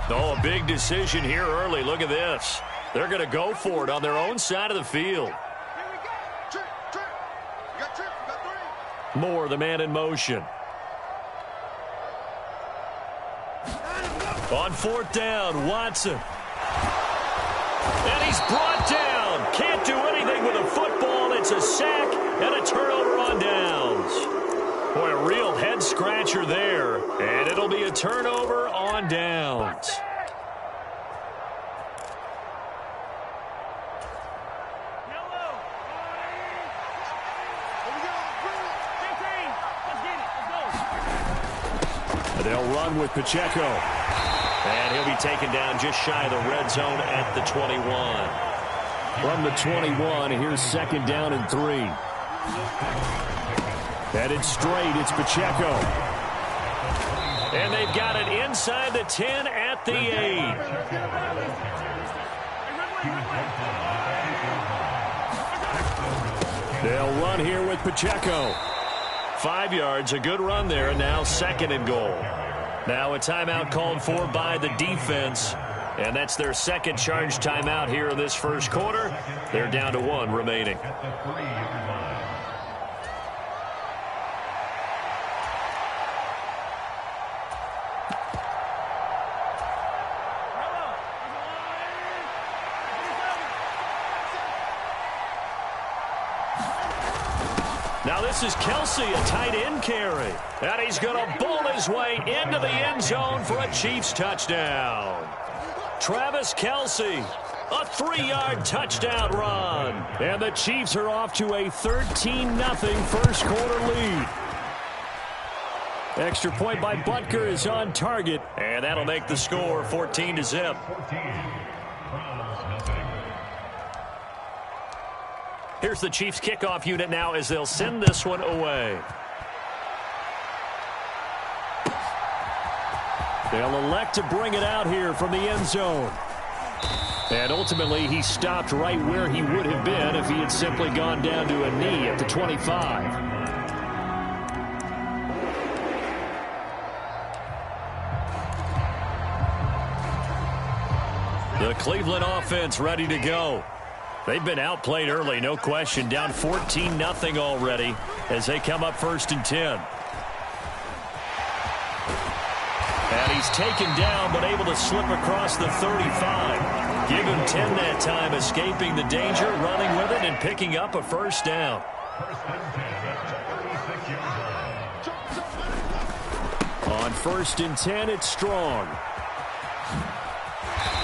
Oh, a big decision here early. Look at this. They're going to go for it on their own side of the field. Moore, the man in motion. On fourth down, Watson. And he's brought down. Can't do anything with a football. It's a sack and a turnover on downs. Boy, a real head-scratcher there. And it'll be a turnover on downs. They'll run with Pacheco. And he'll be taken down just shy of the red zone at the 21. From the 21, here's second down and 3. Headed straight, it's Pacheco. And they've got it inside the 10 at the 8. They'll run here with Pacheco. 5 yards, a good run there, and now second and goal. Now a timeout called for by the defense, and that's their second charge timeout here in this first quarter. They're down to 1 remaining. Now this is Kelsey, a tight end carry. And he's going to bowl his way into the end zone for a Chiefs touchdown. Travis Kelsey, a 3-yard touchdown run. And the Chiefs are off to a 13-0 first quarter lead. Extra point by Butker is on target. And that'll make the score 14-0. Here's the Chiefs kickoff unit now as they'll send this one away. They'll elect to bring it out here from the end zone. And ultimately, he stopped right where he would have been if he had simply gone down to a knee at the 25. The Cleveland offense ready to go. They've been outplayed early, no question. Down 14-0 already as they come up first and 10. And he's taken down but able to slip across the 35. Give him 10 that time, escaping the danger, running with it, and picking up a first down. On first and 10, it's Strong.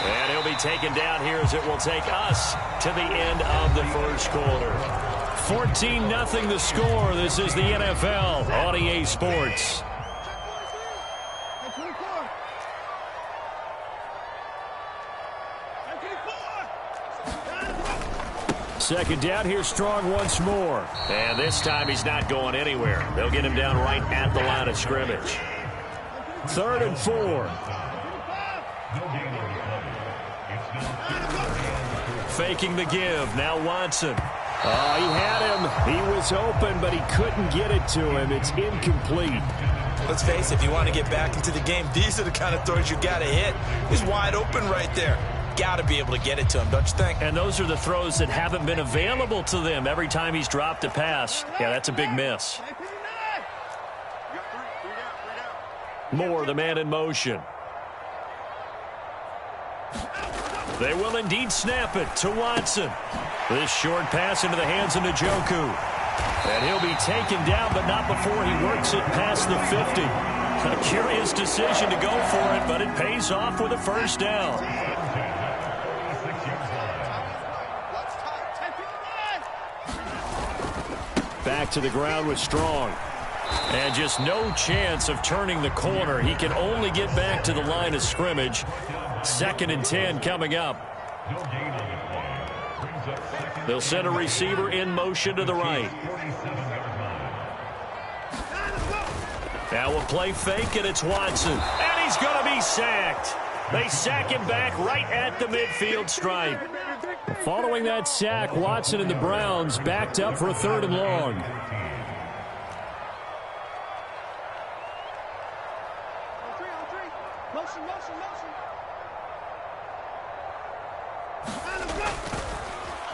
And he'll be taken down here as it will take us to the end of the first quarter. 14-0 the score. This is the NFL on EA Sports. Second down, here's Strong once more. And this time he's not going anywhere. They'll get him down right at the line of scrimmage. 3rd and 4. Faking the give. Now Watson. Oh, he had him. He was open, but he couldn't get it to him. It's incomplete. Let's face it, if you want to get back into the game, these are the kind of throws you got to hit. He's wide open right there. Got to be able to get it to him, don't you think? And those are the throws that haven't been available to them every time he's dropped a pass. Yeah, that's a big miss. Moore, the man in motion. They will indeed snap it to Watson. This short pass into the hands of Njoku. And he'll be taken down, but not before he works it past the 50. A curious decision to go for it, but it pays off with a first down. Back to the ground with Strong. And just no chance of turning the corner. He can only get back to the line of scrimmage. 2nd and 10 coming up. They'll send a receiver in motion to the right. Now a play fake, and it's Watson. And he's going to be sacked. They sack him back right at the midfield stripe. Following that sack, Watson and the Browns backed up for a 3rd and long.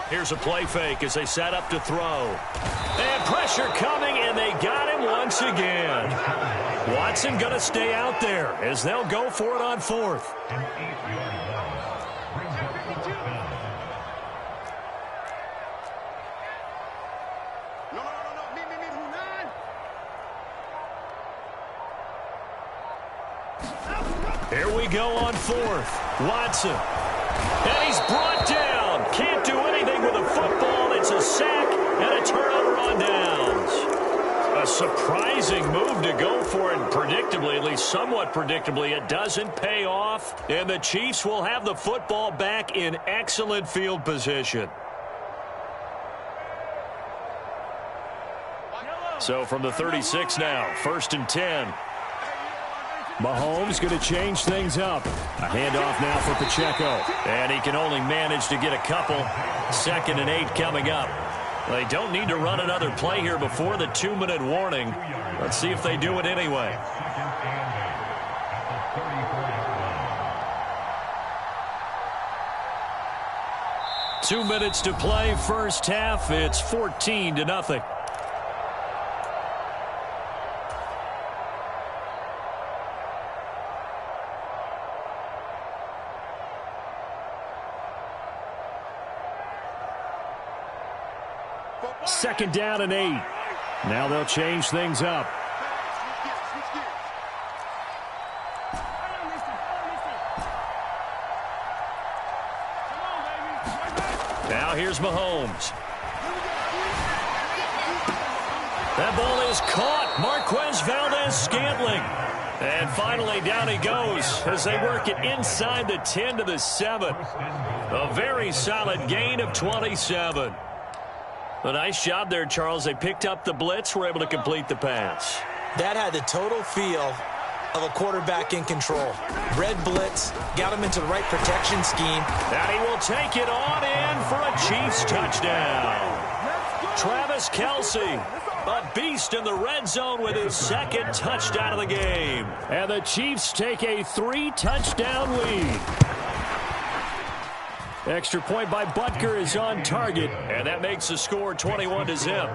Here's a play fake as they set up to throw. And pressure coming, and they got him once again. Watson going to stay out there as they'll go for it on 4th. Here we go on 4th. Watson. And he's brought down. Can't do anything with a football. It's a sack and a turnover on downs. A surprising move to go for it. Predictably, at least somewhat predictably, it doesn't pay off. And the Chiefs will have the football back in excellent field position. So from the 36 now, 1st and 10. Mahomes going to change things up. A handoff now for Pacheco. And he can only manage to get a couple. 2nd and 8 coming up. They don't need to run another play here before the 2-minute warning. Let's see if they do it anyway. Two minutes to play, first half. It's 14-0. Second down and 8. Now they'll change things up. Now here's Mahomes. That ball is caught. Marquez Valdez-Scantling. And finally down he goes as they work it inside the 10 to the 7. A very solid gain of 27. A nice job there, Charles. They picked up the blitz, were able to complete the pass. That had the total feel of a quarterback in control. Red blitz, got him into the right protection scheme. And he will take it on in for a Chiefs touchdown. Travis Kelce, a beast in the red zone with his 2nd touchdown of the game. And the Chiefs take a 3-touchdown lead. Extra point by Butker is on target, and that makes the score 21-0.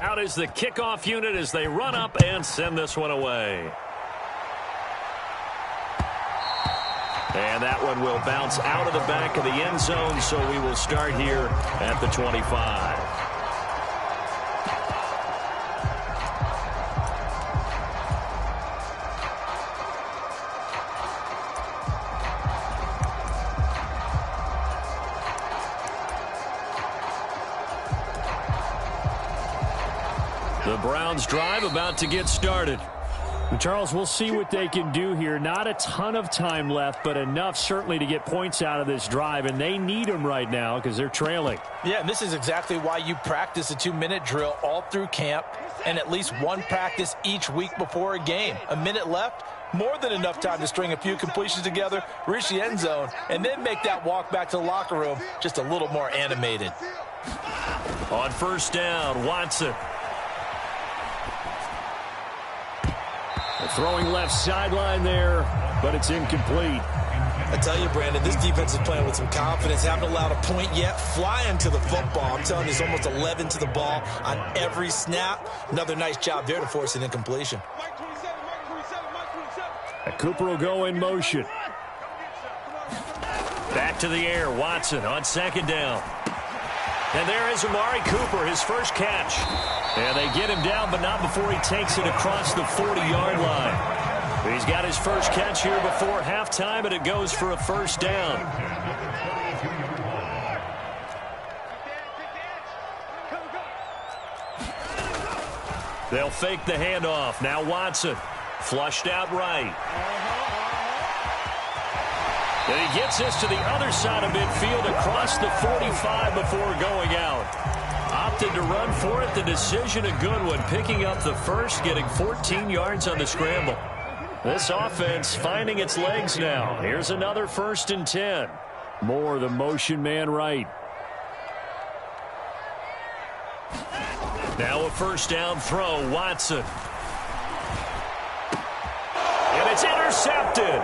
Out is the kickoff unit as they run up and send this one away. And that one will bounce out of the back of the end zone, so we will start here at the 25. The Browns drive about to get started. Charles, we'll see what they can do here. Not a ton of time left, but enough certainly to get points out of this drive, and they need them right now because they're trailing. Yeah, and this is exactly why you practice a 2-minute drill all through camp and at least one practice each week before a game. A minute left, more than enough time to string a few completions together, reach the end zone, and then make that walk back to the locker room just a little more animated. On first down, Watson. Throwing left sideline there, but it's incomplete. I tell you, Brandon, this defense is playing with some confidence. Haven't allowed a point yet. Flying to the football. I'm telling you, there's almost 11 to the ball on every snap. Another nice job there to force an incompletion. Cooper will go in motion. Back to the air. Watson on 2nd down. And there is Amari Cooper, his first catch. And they get him down, but not before he takes it across the 40-yard line. He's got his first catch here before halftime, and it goes for a first down. They'll fake the handoff. Now Watson, flushed out right. And he gets this to the other side of midfield across the 45 before going out. Opted to run for it. The decision a good one. Picking up the first, getting 14 yards on the scramble. This offense finding its legs now. Here's another 1st and 10. Moore, the motion man right. Now a first down throw. Watson. And It's intercepted.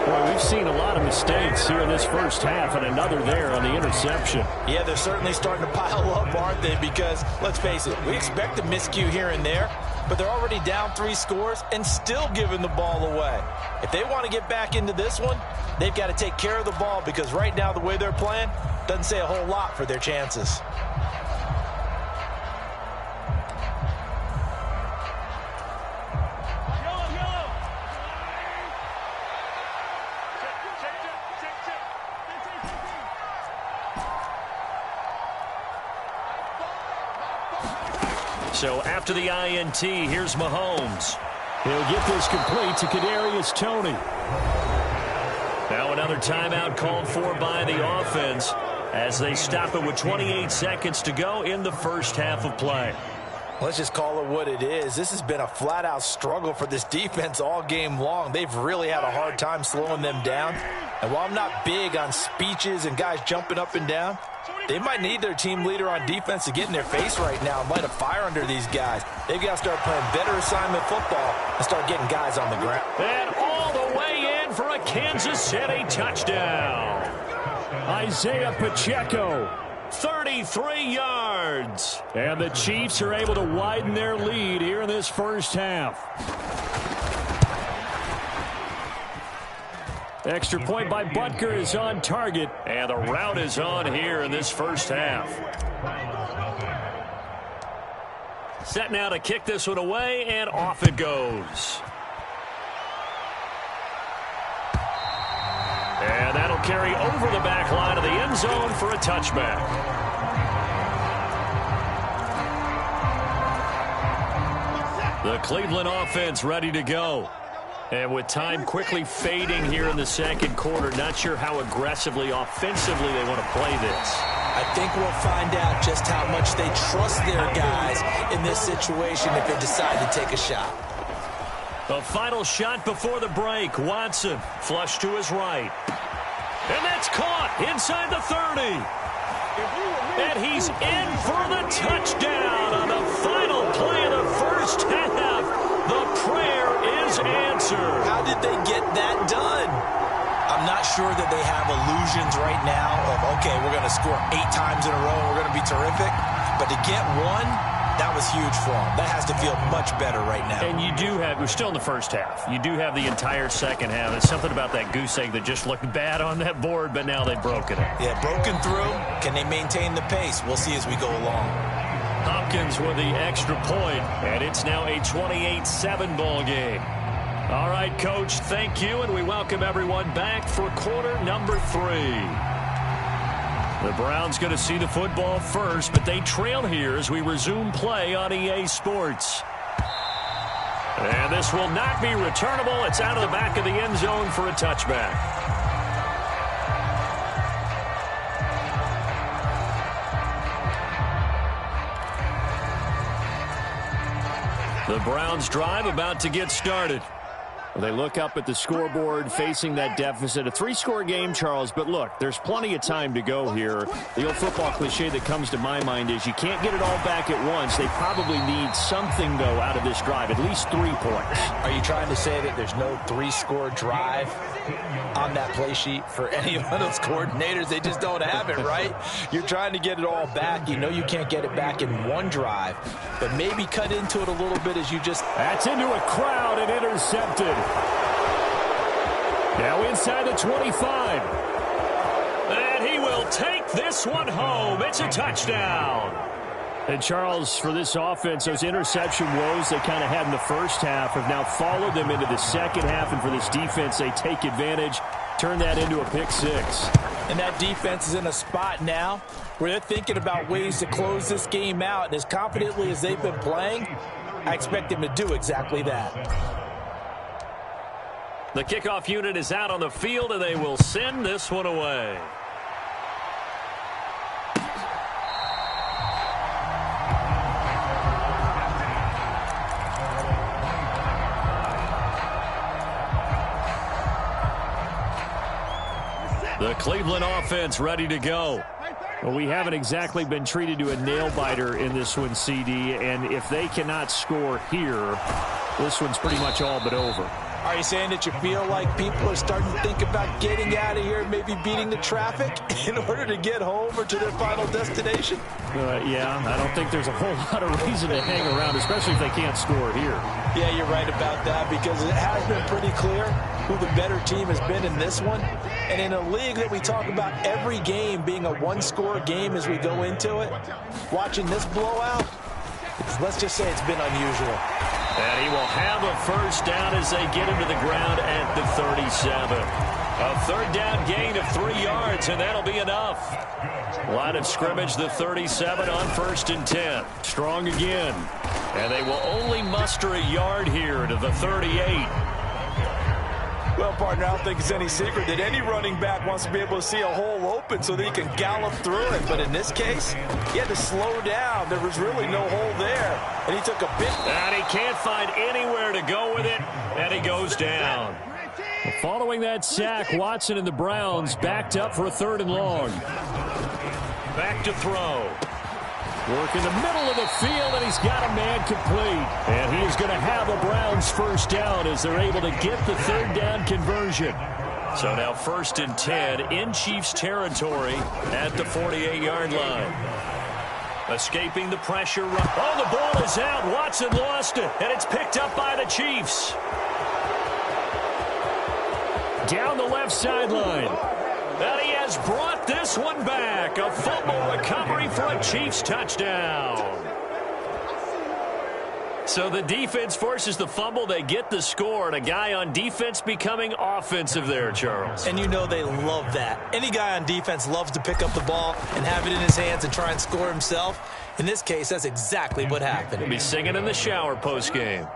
Boy, we've seen a lot of mistakes here in this first half, and another there on the interception. Yeah, they're certainly starting to pile up, aren't they? Because, let's face it, we expect a miscue here and there, but they're already down 3 scores and still giving the ball away. If they want to get back into this one, they've got to take care of the ball, because right now the way they're playing doesn't say a whole lot for their chances. So after the INT, here's Mahomes. He'll get this complete to Kadarius Toney. Now another timeout called for by the offense as they stop it with 28 seconds to go in the first half of play. Let's just call it what it is. This has been a flat-out struggle for this defense all game long. They've really had a hard time slowing them down. And while I'm not big on speeches and guys jumping up and down, they might need their team leader on defense to get in their face right now and light a fire under these guys. They've got to start playing better assignment football and start getting guys on the ground. And all the way in for a Kansas City touchdown. Isaiah Pacheco, 33 yards. And the Chiefs are able to widen their lead here in this first half. Extra point by Butker is on target, and the route is on here in this first half. Set now to kick this one away, and off it goes. And that'll carry over the back line of the end zone for a touchback. The Cleveland offense ready to go. And with time quickly fading here in the second quarter, not sure how aggressively, offensively they want to play this. I think we'll find out just how much they trust their guys in this situation if they decide to take a shot. The final shot before the break. Watson, flush to his right. And that's caught inside the 30. And he's in for the touchdown on the final play of the first half. The prayer is answered. How did they get that done? I'm not sure that they have illusions right now of, okay, we're going to score 8 times in a row and we're going to be terrific. But to get one, that was huge for them. That has to feel much better right now. And you do have, we're still in the first half. You do have the entire second half. There's something about that goose egg that just looked bad on that board, but now they've broken it. Yeah, broken through. Can they maintain the pace? We'll see as we go along. Hopkins with the extra point, and it's now a 28-7 ball game. All right, Coach, thank you, and we welcome everyone back for quarter number 3. The Browns going to see the football first, but they trail here as we resume play on EA Sports. And this will not be returnable. It's out of the back of the end zone for a touchback. The Browns drive about to get started. Well, they look up at the scoreboard facing that deficit. A 3-score game, Charles, but look, there's plenty of time to go here. The old football cliche that comes to my mind is you can't get it all back at once. They probably need something, though, out of this drive, at least 3 points. Are you trying to say that there's no 3-score drive on that play sheet for any of those coordinators? They just don't have it, right? You're trying to get it all back. You know you can't get it back in one drive, but maybe cut into it a little bit as you just... That's into a crowd and intercepted. Now inside the 25. And he will take this one home. It's a touchdown. And, Charles, for this offense, those interception woes they kind of had in the first half have now followed them into the second half. And for this defense, they take advantage, turn that into a pick 6. And that defense is in a spot now where they're thinking about ways to close this game out. And as confidently as they've been playing, I expect them to do exactly that. The kickoff unit is out on the field, and they will send this one away. The Cleveland offense ready to go. Well, we haven't exactly been treated to a nail-biter in this one, CD, and if they cannot score here, this one's pretty much all but over. Are you saying that you feel like people are starting to think about getting out of here, maybe beating the traffic in order to get home or to their final destination? Yeah, I don't think there's a whole lot of reason to hang around, especially if they can't score here. Yeah, you're right about that, because it has been pretty clear who the better team has been in this one. And in a league that we talk about every game being a one-score game as we go into it, watching this blowout, let's just say it's been unusual. And he will have a first down as they get him to the ground at the 37. A third down gain of 3 yards, and that'll be enough. Line of scrimmage, the 37 on 1st and 10. Strong again. And they will only muster a yard here to the 38. Well, partner, I don't think it's any secret that any running back wants to be able to see a hole open so that he can gallop through it. But in this case, he had to slow down. There was really no hole there. And he took a bit. And he can't find anywhere to go with it. And he goes down. Following that sack, Watson and the Browns backed up for a 3rd and long. Back to throw. Work in the middle of the field, and he's got a man complete. And he is going to have a Browns first down as they're able to get the 3rd down conversion. So now 1st and 10 in Chiefs territory at the 48-yard line. Escaping the pressure. Oh, the ball is out. Watson lost it, and it's picked up by the Chiefs. Down the left sideline. And he has brought this one back. A fumble recovery for a Chiefs touchdown. So the defense forces the fumble. They get the score. And a guy on defense becoming offensive there, Charles. And you know they love that. Any guy on defense loves to pick up the ball and have it in his hands and try and score himself. In this case, that's exactly what happened. He'll be singing in the shower postgame.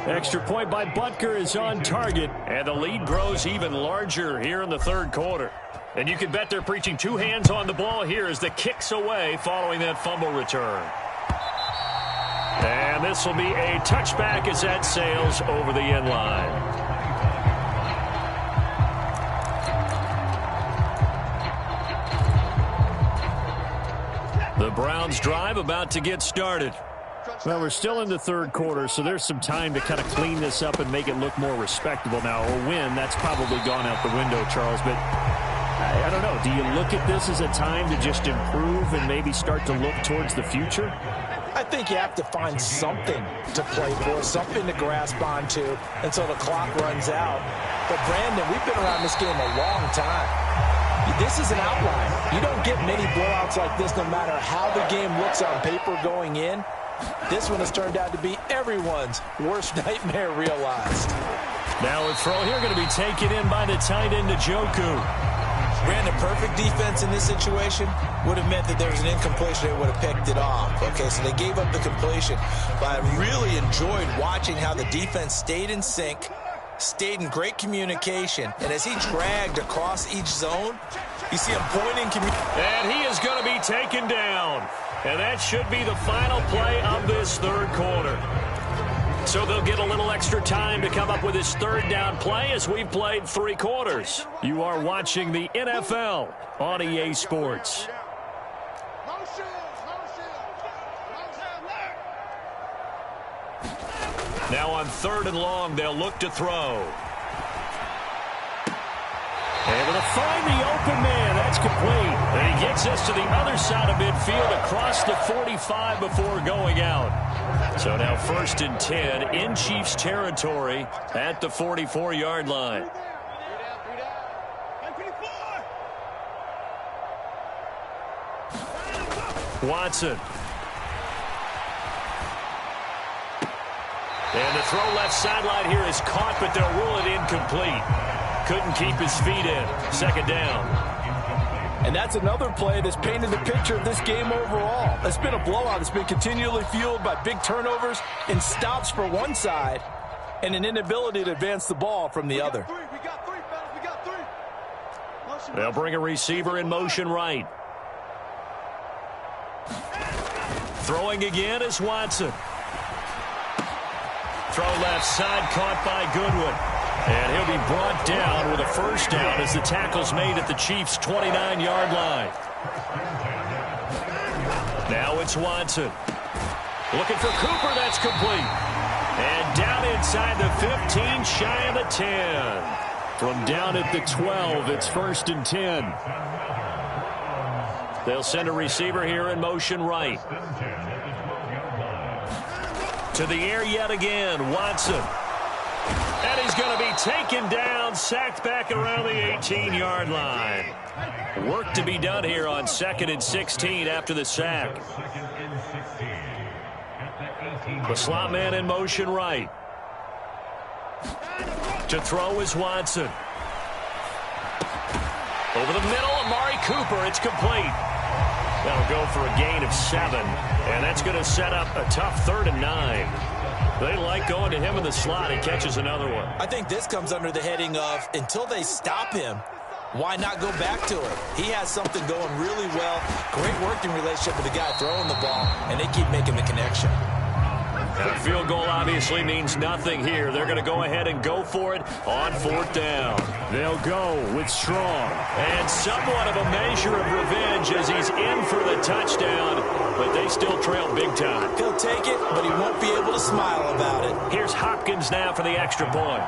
Extra point by Butker is on target. And the lead grows even larger here in the 3rd quarter. And you can bet they're preaching 2 hands on the ball here as the kick's away following that fumble return. And this will be a touchback as that sails over the end line. The Browns drive about to get started. Well, we're still in the 3rd quarter, so there's some time to kind of clean this up and make it look more respectable. Now, a win, that's probably gone out the window, Charles, but I don't know. Do you look at this as a time to just improve and maybe start to look towards the future? I think you have to find something to play for, something to grasp onto until the clock runs out. But, Brandon, we've been around this game a long time. This is an outlier. You don't get many blowouts like this no matter how the game looks on paper going in. This one has turned out to be everyone's worst nightmare realized. Now a throw here going to be taken in by the tight end, Njoku. Brandon, perfect defense in this situation would have meant that there was an incompletion. They would have picked it off. Okay, so they gave up the completion. But I really enjoyed watching how the defense stayed in sync, stayed in great communication. And as he dragged across each zone, you see him pointing. And he is going to be taken down. And that should be the final play of this 3rd quarter. So they'll get a little extra time to come up with his 3rd down play as we've played 3 quarters. You are watching the NFL on EA Sports. Now on 3rd and long, they'll look to throw. Able to find the open man. That's complete. And he gets us to the other side of midfield across the 45 before going out. So now 1st and 10 in Chiefs territory at the 44-yard line. Watson. And the throw left sideline here is caught, but they'll rule it incomplete. Couldn't keep his feet in. 2nd down. And that's another play that's painted the picture of this game overall. It's been a blowout. It's been continually fueled by big turnovers and stops for one side and an inability to advance the ball from the other. They'll bring a receiver in motion right. Throwing again is Watson. Throw left side, caught by Goodwin. And he'll be brought down with a first down as the tackle's made at the Chiefs' 29-yard line. Now it's Watson. Looking for Cooper. That's complete. And down inside the 15, shy of the 10. From down at the 12, it's 1st and 10. They'll send a receiver here in motion right. To the air yet again, Watson. And he's going to be taken down, sacked back around the 18-yard line. Work to be done here on 2nd and 16 after the sack. The slot man in motion right. To throw is Watson. Over the middle, Amari Cooper. It's complete. That'll go for a gain of 7. And that's going to set up a tough 3rd and 9. They like going to him in the slot. He catches another one. I think this comes under the heading of until they stop him, why not go back to it? He has something going really well. Great working relationship with the guy throwing the ball, and they keep making the connection. Now, a field goal obviously means nothing here. They're going to go ahead and go for it on 4th down. They'll go with Strong. And somewhat of a measure of revenge as he's in for the touchdown, but they still trail big time. He'll take it, but he won't be able to smile about it. Here's Hopkins now for the extra point.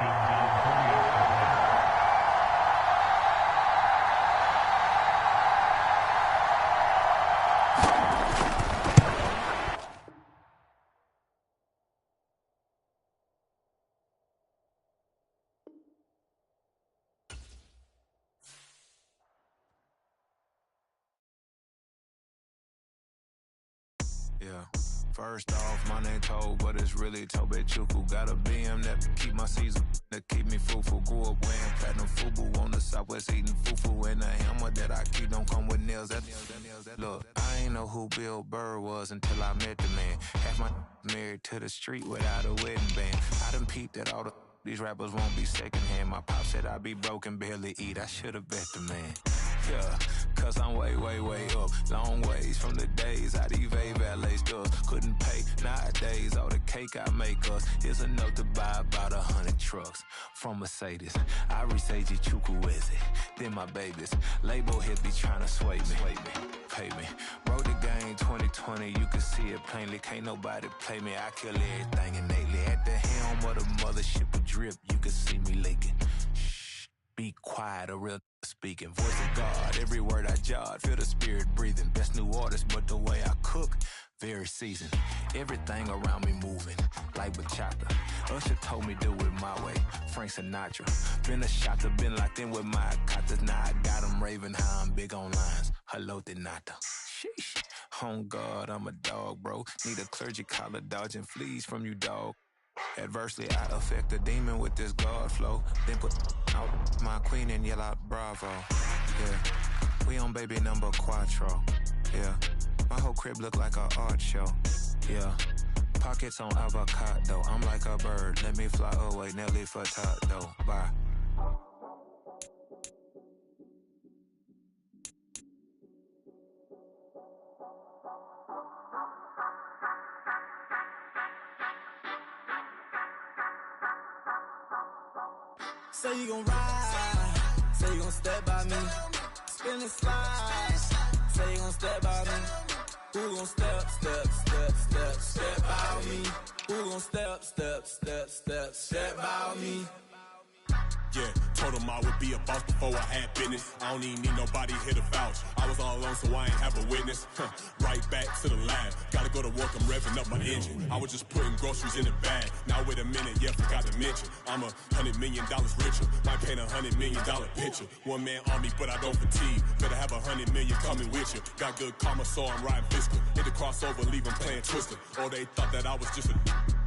Yeah. First off, my name Toad, but it's really Tobe Chuku. Got a BM that keep my season, that keep me fruitful. Grew up wearing platinum FUBU on the Southwest eating fufu. And the hammer that I keep don't come with nails. Look, I ain't know who Bill Burr was until I met the man. Half my married to the street without a wedding band. I done peeped at all these rappers won't be secondhand. My pop said I'd be broken, barely eat. I should've bet the man. Yeah, cause I'm way, way, way up. Long ways from the days I evade valet stores. Couldn't pay nowadays. All the cake I make us is enough to buy about 100 trucks from Mercedes. I resage Chukwueze, then my babies. Label heads be trying to sway me. Pay me. Wrote the game 2020, you can see it plainly. Can't nobody play me. I kill everything innately. At the helm of the mothership of drip, you can see me leaking. Shh, be quiet, a real speaking. Voice of God, every word I jot. Feel the spirit breathing. Best new artist, but the way I cook, very seasoned. Everything around me moving, like bachata. Usher told me do it my way. Frank Sinatra. Been a shotter, been locked in with my katas. Now I got them raving how I'm big on lines. Hello, Denata. Sheesh. On God, I'm a dog, bro. Need a clergy collar, dodging fleas from you, dog. Adversely, I affect a demon with this God flow. Then put out my queen and yell out bravo. Yeah, we on baby number quattro. Yeah, my whole crib look like a art show. Yeah, pockets on avocado. I'm like a bird, let me fly away. Nelly Furtado, bye. Say you gon' ride, say you gon' step by me, spin and slide, say you gon' step by me, who gon' step by me, who gon' step by me. Yeah, told him I would be a boss before I had business. I don't even need nobody here to vouch. I was all alone, so I ain't have a witness. Right back to the lab. Gotta go to work, I'm revving up my engine. I was just putting groceries in the bag. Now wait a minute, yeah, forgot to mention. I'm $100 million richer. Might paint $100 million picture. One man army, but I don't fatigue. Better have 100 million coming with you. Got good karma, so I'm riding fiscal. Hit the crossover, leave them playing Twister. Or they thought that I was just a...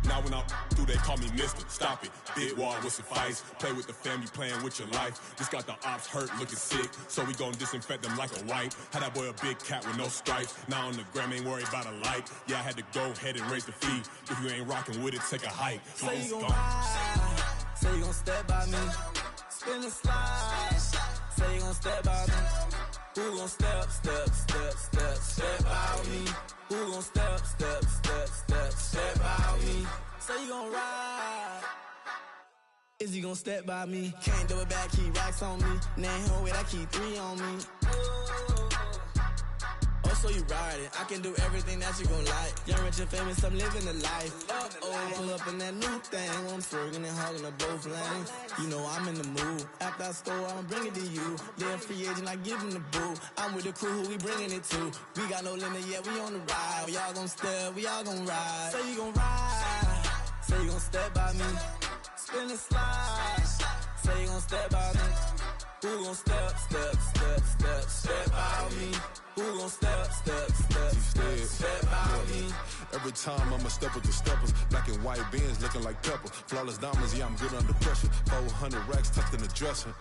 Now when I do, they call me Mister. Stop it. Big wall would suffice. Play with the family, playing with your life. Just got the ops hurt, looking sick. So we gon' disinfect them like a wipe. Had that boy a big cat with no stripes. Now on the gram, ain't worried about a light. Yeah, I had to go ahead and raise the fee. If you ain't rocking with it, take a hike. Say you gon' ride, say you gon' step by me, spin and slide, say you gon' step by me. Who gon' step by me? Who gon' step by me? Say you gon' ride. Is he gon' step by me? Can't do it back, keep racks on me. Name home with I keep 3 on me. Oh, so you riding. I can do everything that you gon' like. Young, rich, and famous, I'm living the life. Pull up in that new thing. I'm swerving and hogging up both lanes. You know I'm in the mood. After I score, I'ma bring it to you. They're a free agent, I give them the boo. I'm with the crew, who we bringing it to. We got no limit yet, we on the ride. We all gon' step, we all gon' ride. Say you gon' ride. Say you gon' step by me. Spin and slide. Say you gon' step by me. Who gon' step by me? Who gon' step by me? Every time I'ma step with the steppers. Black and white beans looking like pepper. Flawless diamonds, yeah, I'm good under pressure. 400 racks tucked in the dresser.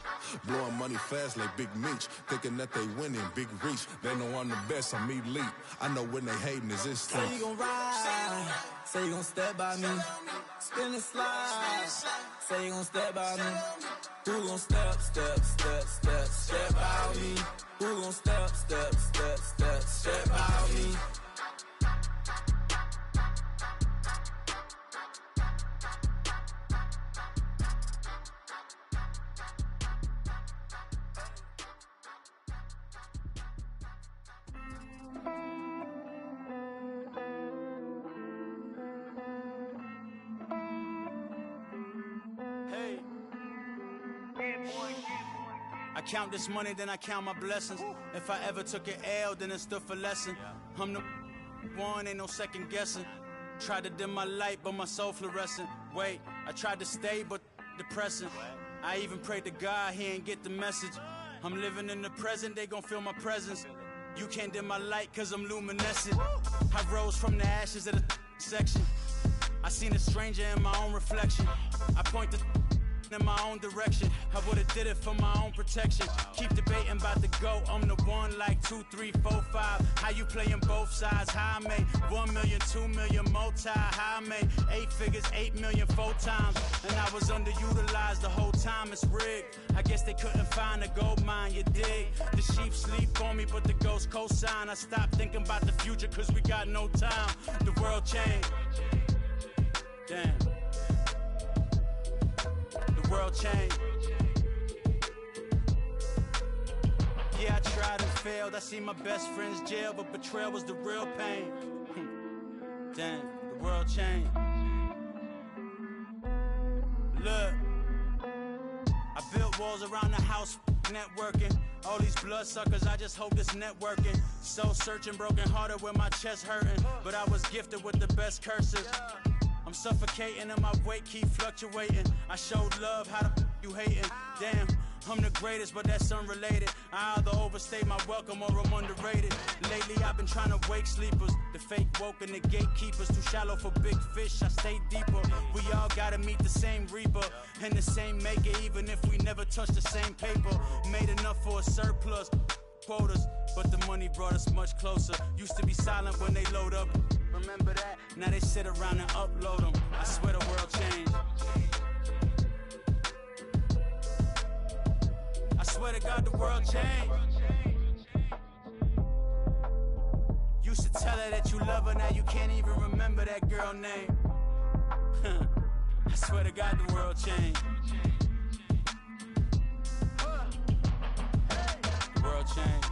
Blowing money fast like Big Meech. Thinking that they winning, big reach. They know I'm the best, I'm elite. I know when they hating is instinct. Say you gon' ride. Say you gon' step by me. Spin and slide. Say you gon' step by me. Who gon' step by me? Who gon' step by me? I count this money, then I count my blessings. If I ever took an L, then it stood for lesson. I'm the one, ain't no second guessing. Tried to dim my light, but my soul fluorescent. Wait, I tried to stay, but depressing. I even prayed to God, he ain't get the message. I'm living in the present, they gon' feel my presence. You can't dim my light, cause I'm luminescent. I rose from the ashes of the section. I seen a stranger in my own reflection. I point the in my own direction. I would've did it for my own protection. Keep debating about the GOAT. I'm the one like 2, 3, 4, 5. How you playing both sides? How I made 1 million, 2 million, multi. How I made 8 figures, 8 million, 4 times. And I was underutilized the whole time. It's rigged. I guess they couldn't find a gold mine, you dig? The sheep sleep on me, but the ghost cosign. I stopped thinking about the future, cause we got no time. The world changed. Damn. World change. Yeah, I tried and failed. I see my best friends jail, but betrayal was the real pain. Damn, the world changed. Look, I built walls around the house, networking. All these bloodsuckers, I just hope this networking. Soul searching, broken hearted with my chest hurting. But I was gifted with the best curses. I'm suffocating and my weight keep fluctuating. I showed love, how the you hating? Damn, I'm the greatest, but that's unrelated. I either overstay my welcome or I'm underrated. Lately I've been trying to wake sleepers. The fake woke and the gatekeepers. Too shallow for big fish, I stay deeper. We all gotta meet the same reaper and the same maker, even if we never touch the same paper. Made enough for a surplus quotas, but the money brought us much closer. Used to be silent when they load up. Remember that? Now they sit around and upload them. I swear the world changed. I swear to God the world changed. Used to tell her that you love her, now you can't even remember that girl name. I swear to God the world changed. The world changed.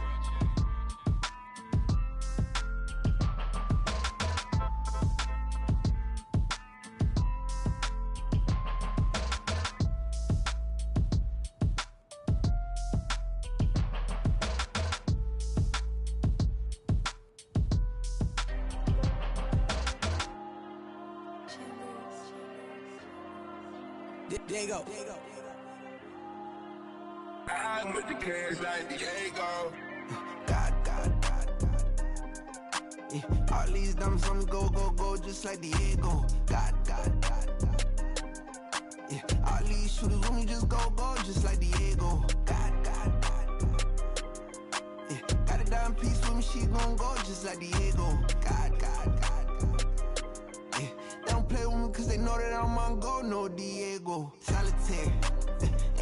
There you go. I'm with the cash like Diego. God. Yeah, all these diamonds on the go, just like Diego. God. Yeah, all these shooters with me just go, just like Diego. God. Yeah, got a dime piece with me, she gon' go just like Diego. God. Yeah, they don't play with me cause they know that I'm on go, no Diego. Solitaire.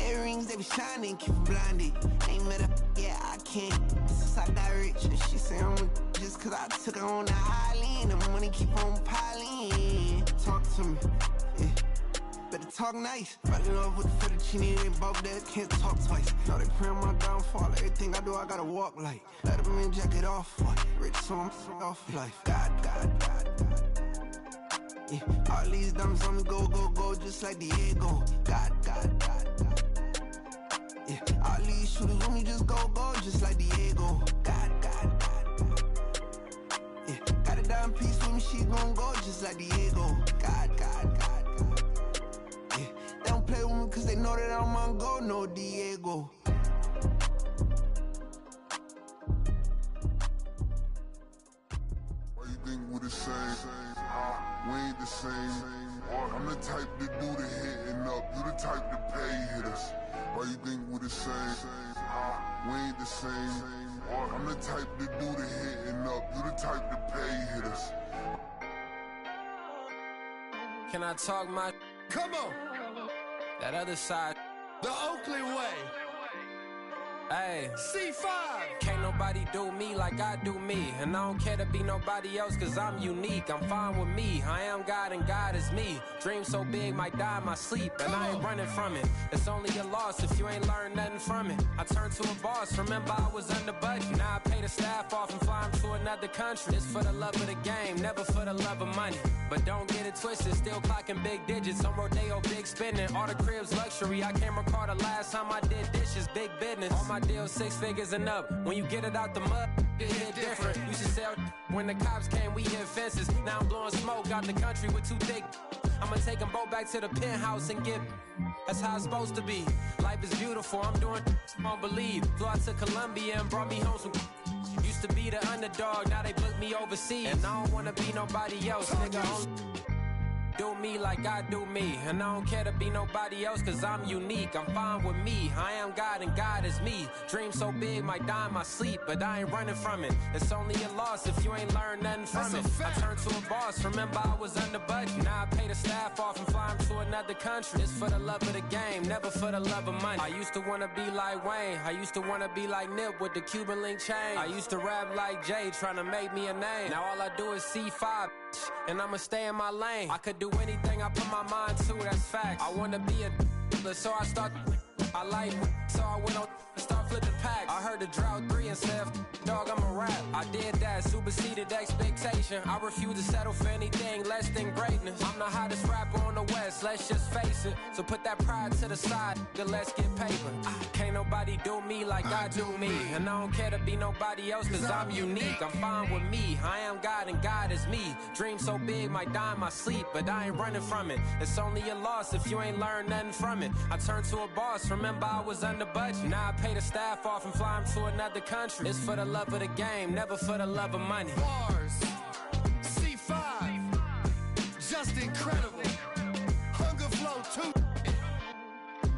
Earrings, they be shining, keep them blinded. Ain't met her, yeah, I can't. Since I got rich, and she say I'm just cause I took her on the island. The money keep on piling. Talk to me, yeah. better talk nice. Fell in love with the fettuccine, they both dead, can't talk twice. Now they pray on my downfall, everything I do, I gotta walk like. Let them in, jacket off, what? Rich, so I'm off life. God. Yeah, all these diamonds on me go, just like Diego. God. Yeah, all these shooters on me just go, just like Diego. God. Yeah, got a dime piece with me, she gon' go just like Diego. God. Yeah, they don't play with me cause they know that I'm on go, no Diego. Why you think we the same? We ain't the same. I'm the type to do the hitting up, you the type to pay hitters. Why you think we the same? We ain't the same. I'm the type to do the hitting up, you the type to pay hitters. Can I talk my? Come on! That other side. The Oakley way. Hey, C5. Can't nobody do me like I do me. And I don't care to be nobody else cause I'm unique. I'm fine with me, I am God and God is me. Dream so big might die in my sleep, and I ain't running from it. It's only a loss if you ain't learned nothing from it. I turned to a boss, remember I was under budget. Now I pay the staff off and fly them to another country. It's for the love of the game, never for the love of money. But don't get it twisted, still clocking big digits. On Rodeo, big spending, all the cribs luxury. I can't recall the last time I did dishes, big business. All my deals 6 figures and up. When you get it out the mud, it hit different. Used to sell when the cops came, we hit fences. Now I'm blowing smoke out the country with 2 thick. I'ma take them both back to the penthouse and get. That's how it's supposed to be. Life is beautiful, I'm doing won't believe. Flew out to Colombia and brought me home some. Used to be the underdog, now they booked me overseas. And I don't wanna be nobody else, nigga. Do me like I do me. And I don't care to be nobody else cause I'm unique. I'm fine with me, I am God and God is me. Dream so big might die in my sleep, but I ain't running from it. It's only a loss if you ain't learned nothing from it. I turned to a boss, remember I was under budget. Now I pay the staff off and fly them to another country. It's for the love of the game, never for the love of money. I used to wanna be like Wayne, I used to wanna be like Nip with the Cuban link chain. I used to rap like Jay, trying to make me a name. Now all I do is C5, and I'ma stay in my lane. I could do anything I put my mind to, that's fact. I wanna be a so I start. I like, so I went on and start flipping packs. I heard the drought 3 and said, dog, I'm a rap. I did that, superseded expectation. I refuse to settle for anything less than greatness. I'm the hottest rapper on the West, let's just face it. So put that pride to the side, then let's get paper. Can't nobody do me like I do me. And I don't care to be nobody else cause I'm unique. I'm fine with me, I am God and God is me. Dream so big might die in my sleep, but I ain't running from it. It's only a loss if you ain't learned nothing from it. I turned to a boss, remember I was under budget. Now I pay the staff off and fly them to another country. It's for the love of the game, never for the love of money. Bars, C5, just incredible. Hunger Flow 2,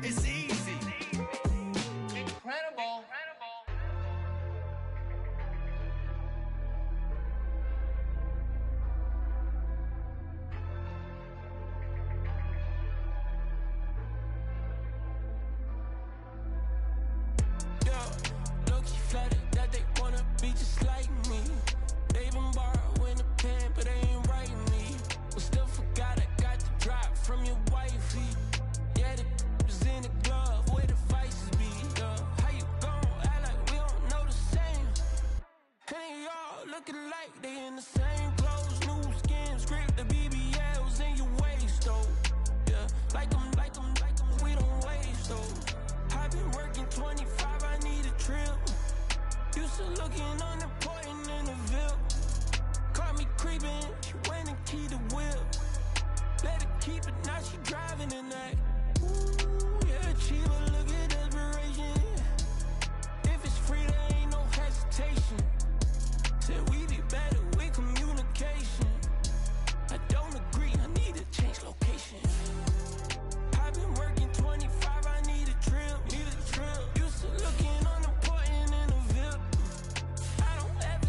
it's easy. Incredible. Flattered that they wanna be just like me. They been borrowing a pen, but they ain't writing me. But still forgot I got the drop from your wifey. Yeah, the was in the glove where the vices be. How you gon' act like we don't know the same? And they all looking like they in the same clothes, new skin, script, the BBLs in your waist, though. Yeah, like them, we don't waste, though. I've been working 25, I need a trip. Used to looking unimportant in the Ville. Caught me creeping, she went and keyed the whip. Let her keep it, now she driving in that. Ooh, yeah, cheaper, look at desperation. If it's free, there ain't no hesitation. Said we be better with communication. I don't agree, I need to change location. I've been working 25, I need a trip. Used to looking unimportant in the Ville. I don't ever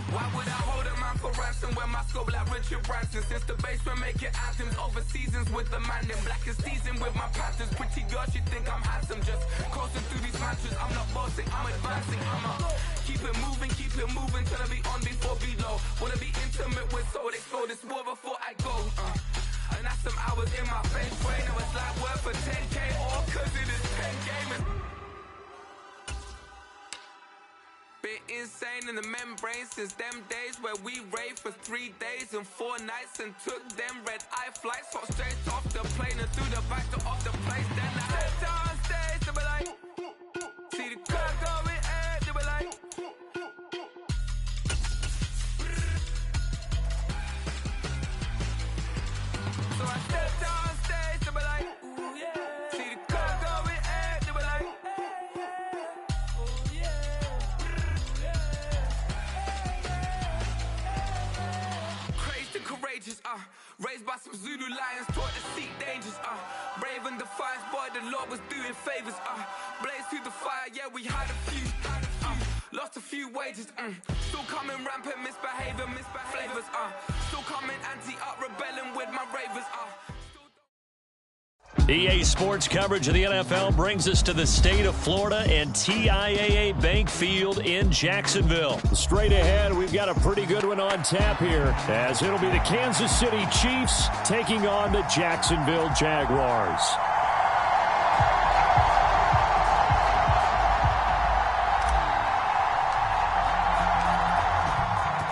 Why would I hold a man for ransom when my scope like Richard Branson? Since the basement making anthems over seasons with the man in black is seasoned with my patterns. Pretty girl, she think I'm handsome. Just coasting through these mantras. I'm not bossing, I'm advancing. I'ma keep it moving till I be on before below. Wanna be intimate with soul, explode this war before I go. And that's some hours in my face brain. It was like worth for 10K all cause it is 10 gamers. Been insane in the membrane since them days where we raved for 3 days and 4 nights and took them red eye flights, hot straight off the plane and through the back door of the place. Then I stepped on stage, they were like, see the crowd going ahead, they were like, so I stepped on stage, they were like, ooh yeah, see the crowd going ahead, they were like, ooh yeah. Courageous, raised by some Zulu lions, taught to seek dangers, brave and defiant, boy, the Lord was doing favors, blaze through the fire, yeah, we had a few, lost a few wages, still coming rampant, misbehavior, flavors, still coming anti-up, rebelling with my ravers, EA Sports coverage of the NFL brings us to the state of Florida and TIAA Bank Field in Jacksonville. Straight ahead, we've got a pretty good one on tap here, as it'll be the Kansas City Chiefs taking on the Jacksonville Jaguars.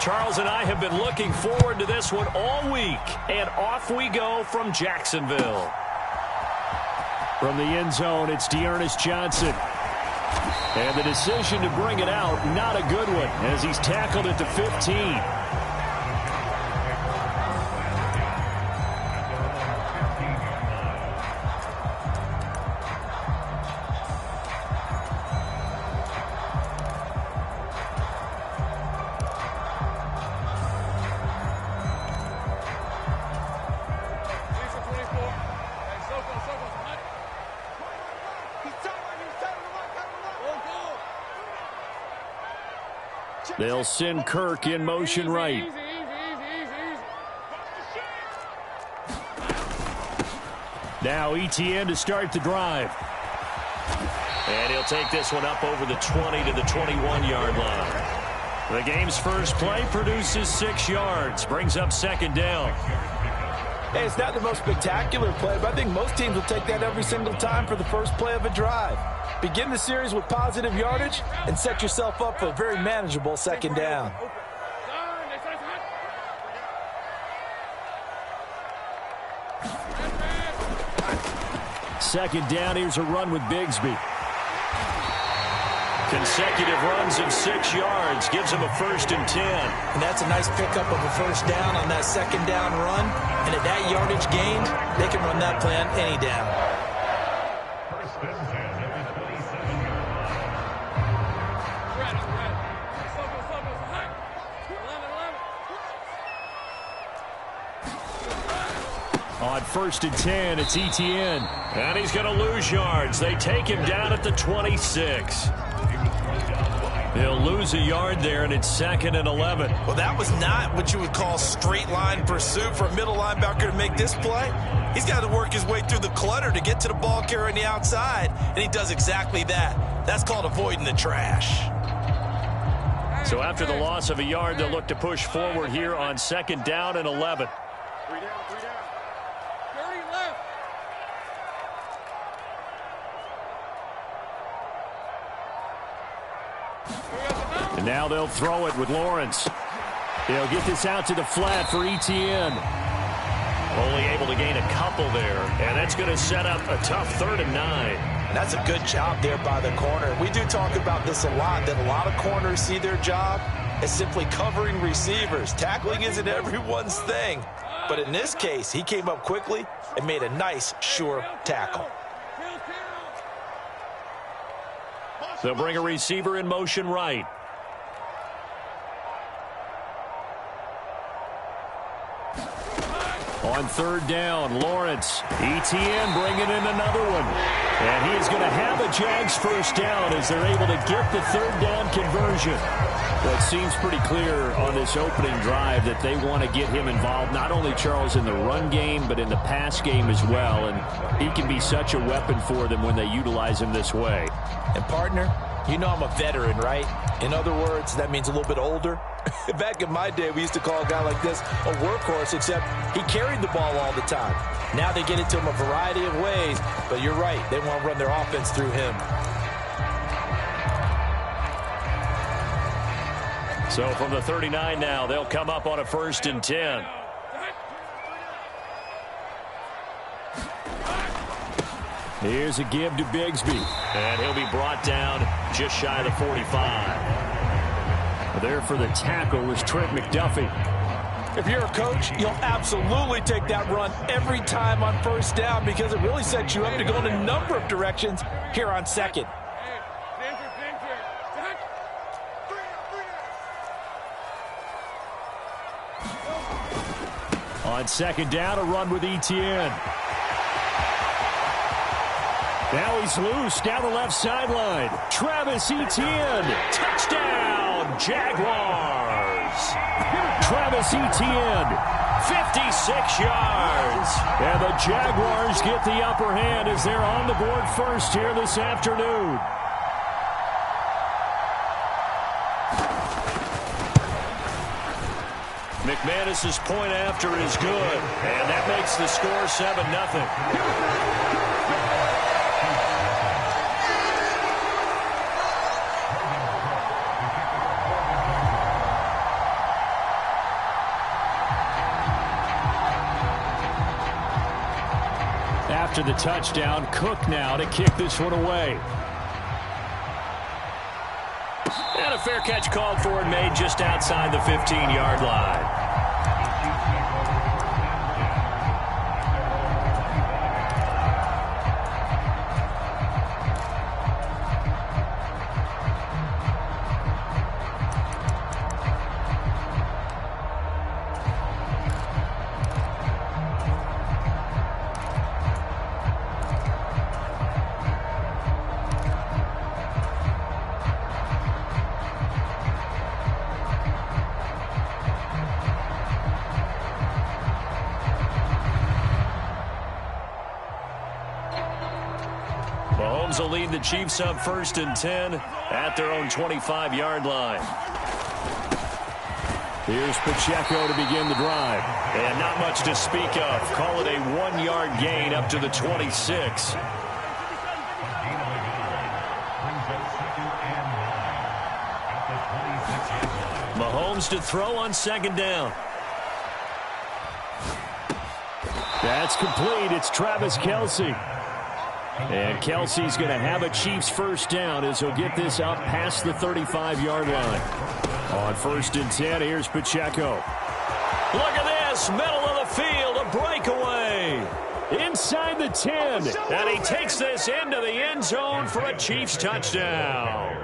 Charles and I have been looking forward to this one all week, and off we go from Jacksonville. From the end zone, it's Dearness Johnson. And the decision to bring it out, not a good one, as he's tackled at the 15. They'll send Kirk in motion right. Now Etienne to start the drive. And he'll take this one up over the 20 to the 21-yard line. The game's first play produces 6 yards, brings up second down. Hey, it's not the most spectacular play, but I think most teams will take that every single time for the first play of a drive. Begin the series with positive yardage and set yourself up for a very manageable second down. Second down, here's a run with Bigsby. Consecutive runs of 6 yards gives him a 1st and 10. And that's a nice pickup of a first down on that second down run. And at that yardage gain, they can run that play on any down. On 1st and 10, it's Etienne. And he's going to lose yards. They take him down at the 26. He'll lose a yard there, and it's 2nd and 11. Well, that was not what you would call straight line pursuit for a middle linebacker to make this play. He's got to work his way through the clutter to get to the ball carrier on the outside, and he does exactly that. That's called avoiding the trash. So after the loss of a yard, they'll look to push forward here on 2nd down and 11. 3 down, 3 down. 30 left. And now they'll throw it with Lawrence. They'll get this out to the flat for Etienne. Only able to gain a couple there, and that's going to set up a tough 3rd and 9. And that's a good job there by the corner. We do talk about this a lot, that a lot of corners see their job as simply covering receivers. Tackling isn't everyone's thing. But in this case, he came up quickly and made a nice, sure tackle. They'll bring a receiver in motion right. On 3rd down, Lawrence. Etienne bringing in another one. And he is going to have a Jags first down as they're able to get the 3rd down conversion. Well, it seems pretty clear on this opening drive that they want to get him involved, not only, Charles, in the run game, but in the pass game as well. And he can be such a weapon for them when they utilize him this way. And, partner, you know I'm a veteran, right? In other words, that means a little bit older. Back in my day, we used to call a guy like this a workhorse, except he carried the ball all the time. Now they get it to him a variety of ways, but you're right. They want to run their offense through him. So from the 39 now, they'll come up on a 1st and 10. Here's a give to Bigsby. And he'll be brought down just shy of the 45. There for the tackle was Trent McDuffie. If you're a coach, you'll absolutely take that run every time on 1st down because it really sets you up to go in a number of directions here on 2nd. On 2nd down, a run with Etienne. Now he's loose down the left sideline. Travis Etienne, touchdown, Jaguars. Travis Etienne, 56 yards. And the Jaguars get the upper hand as they're on the board first here this afternoon. McManus's point after is good, and that makes the score 7-0. After the touchdown, Cook now to kick this one away. And a fair catch called for and made just outside the 15-yard line. Mahomes will lead the Chiefs up 1st and 10 at their own 25-yard line. Here's Pacheco to begin the drive. And not much to speak of. Call it a 1-yard gain up to the 26. Mahomes to throw on second down. That's complete. It's Travis Kelce. And Kelsey's going to have a Chiefs first down as he'll get this up past the 35-yard line. On 1st and 10, here's Pacheco. Look at this, middle of the field, a breakaway. Inside the 10, and he takes this into the end zone for a Chiefs touchdown.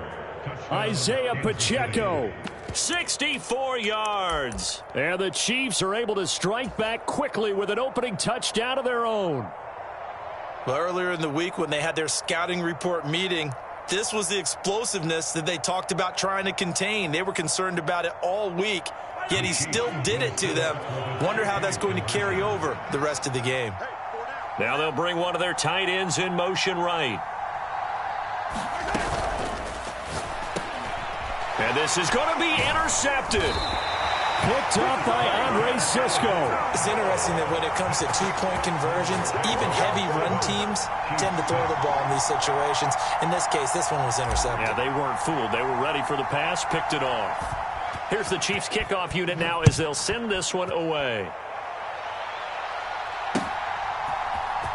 Isaiah Pacheco, 64 yards. And the Chiefs are able to strike back quickly with an opening touchdown of their own. Well, earlier in the week when they had their scouting report meeting, this was the explosiveness that they talked about trying to contain. They were concerned about it all week, yet he still did it to them. Wonder how that's going to carry over the rest of the game. Now they'll bring one of their tight ends in motion right. And this is going to be intercepted. Picked up by Andre Cisco. It's interesting that when it comes to two-point conversions, even heavy run teams tend to throw the ball in these situations. In this case, this one was intercepted. Yeah, they weren't fooled. They were ready for the pass, picked it off. Here's the Chiefs kickoff unit now as they'll send this one away.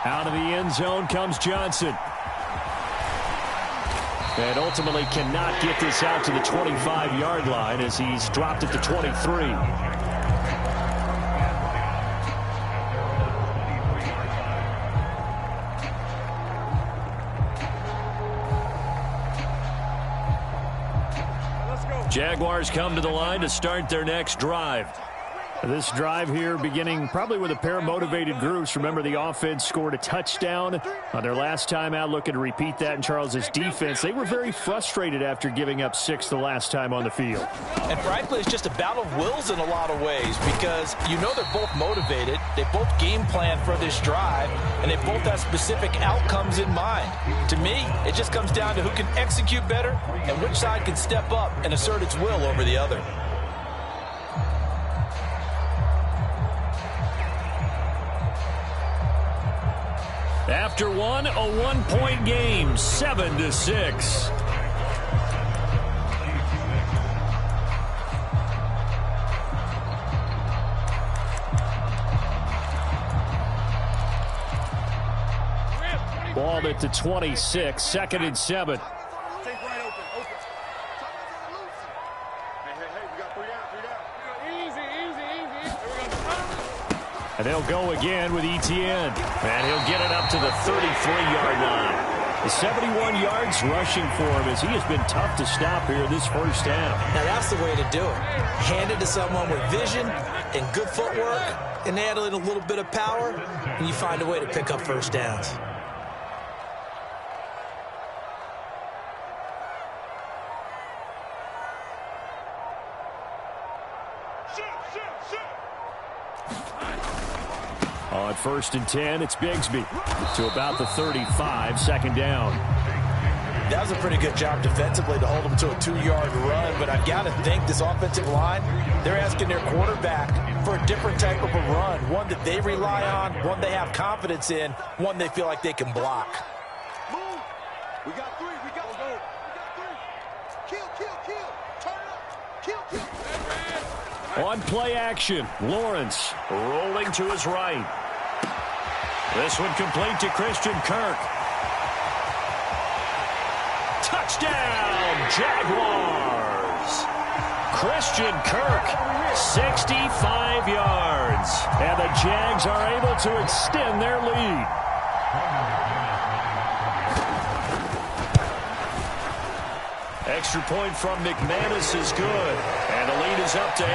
Out of the end zone comes Johnson. And ultimately cannot get this out to the 25-yard line as he's dropped at the 23. Jaguars come to the line to start their next drive. This drive here beginning probably with a pair of motivated groups. Remember, the offense scored a touchdown on their last time out, looking to repeat that in Charles's defense. They were very frustrated after giving up 6 the last time on the field. And frankly, it's just a battle of wills in a lot of ways because you know they're both motivated. They both game plan for this drive, and they both have specific outcomes in mind. To me, it just comes down to who can execute better and which side can step up and assert its will over the other. After one, a 1-point game, 7-6. Ball at the 26, 2nd and 7. And they'll go again with Etienne. And he'll get it up to the 33-yard line. The 71 yards rushing for him as he has been tough to stop here this first half. Now that's the way to do it. Hand it to someone with vision and good footwork and add in a little bit of power, and you find a way to pick up first downs. On 1st and 10, it's Bigsby to about the 35, 2nd down. That was a pretty good job defensively to hold them to a 2-yard run, but I've got to think this offensive line, they're asking their quarterback for a different type of a run, one that they rely on, one they have confidence in, one they feel like they can block. Move. We got 3. We got 3. Kill. Turn up. Kill. On play action, Lawrence rolling to his right. This one complete to Christian Kirk. Touchdown, Jaguars. Christian Kirk, 65 yards. And the Jags are able to extend their lead. Extra point from McManus is good. And the lead is up to 8.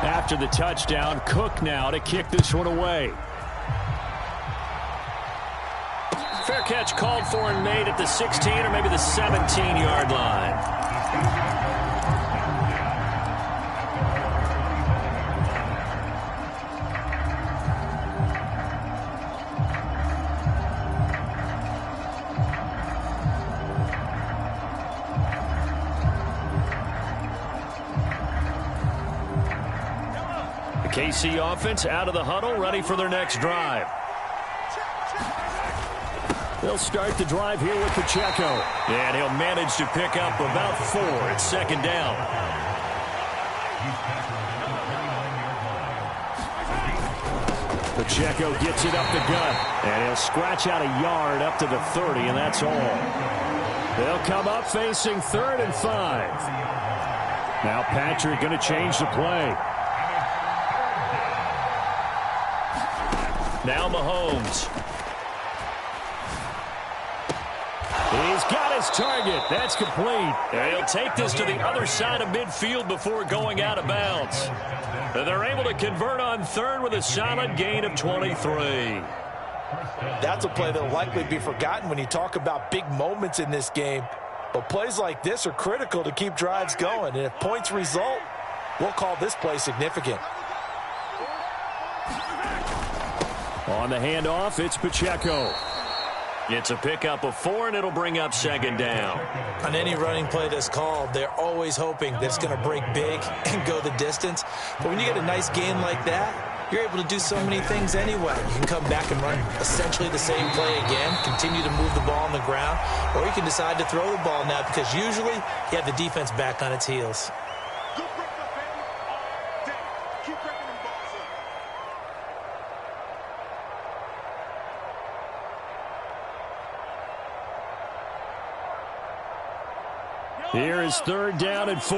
After the touchdown, Cook now to kick this one away. Fair catch called for and made at the 16 or maybe the 17-yard line. KC offense out of the huddle, ready for their next drive. They'll start the drive here with Pacheco. And he'll manage to pick up about 4 at second down. Pacheco gets it up the gut. And he'll scratch out a yard up to the 30, and that's all. They'll come up facing 3rd and 5. Now Patrick going to change the play. Now Mahomes. He's got his target. That's complete. And he'll take this to the other side of midfield before going out of bounds. And they're able to convert on 3rd with a solid gain of 23. That's a play that will likely be forgotten when you talk about big moments in this game. But plays like this are critical to keep drives going. And if points result, we'll call this play significant. On the handoff, it's Pacheco. It's a pickup of 4, and it'll bring up 2nd down. On any running play that's called, they're always hoping that it's going to break big and go the distance. But when you get a nice gain like that, you're able to do so many things anyway. You can come back and run essentially the same play again, continue to move the ball on the ground, or you can decide to throw the ball now because usually you have the defense back on its heels. Here is 3rd down and 4.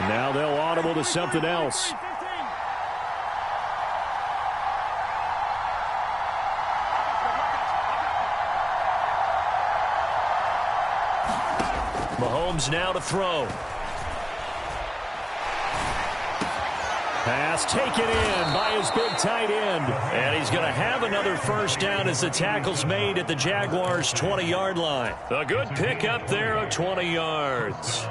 Now they'll audible to something else. Mahomes now to throw. Pass taken in by his big tight end. And he's going to have another 1st down as the tackle's made at the Jaguars' 20-yard line. A good pickup there of 20 yards.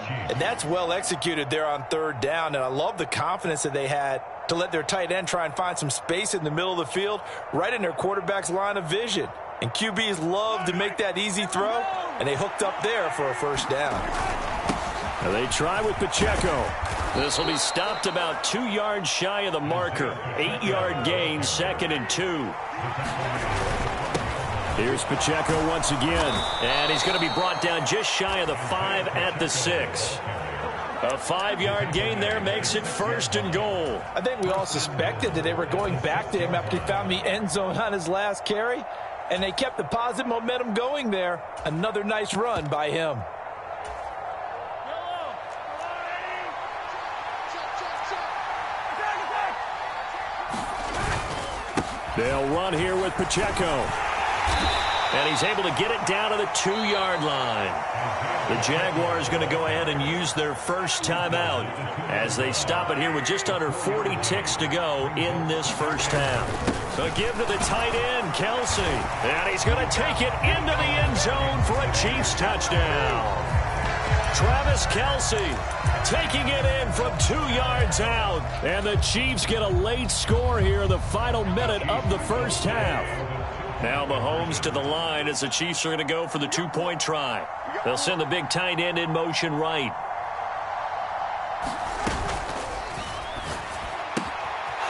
And that's well executed there on 3rd down. And I love the confidence that they had to let their tight end try and find some space in the middle of the field, right in their quarterback's line of vision. And QBs love to make that easy throw, and they hooked up there for a 1st down. Now they try with Pacheco. This will be stopped about 2 yards shy of the marker. 8-yard gain, 2nd and 2. Here's Pacheco once again. And he's going to be brought down just shy of the 5 at the 6. A 5-yard gain there makes it 1st and goal. I think we all suspected that they were going back to him after he found the end zone on his last carry. And they kept the positive momentum going there. Another nice run by him. They'll run here with Pacheco. And he's able to get it down to the 2-yard line. The Jaguars going to go ahead and use their first timeout as they stop it here with just under 40 ticks to go in this first half. So give to the tight end, Kelsey. And he's going to take it into the end zone for a Chiefs touchdown. Travis Kelsey taking it in from 2 yards out. And the Chiefs get a late score here in the final minute of the first half. Now Mahomes to the line as the Chiefs are going to go for the 2-point try. They'll send the big tight end in motion right.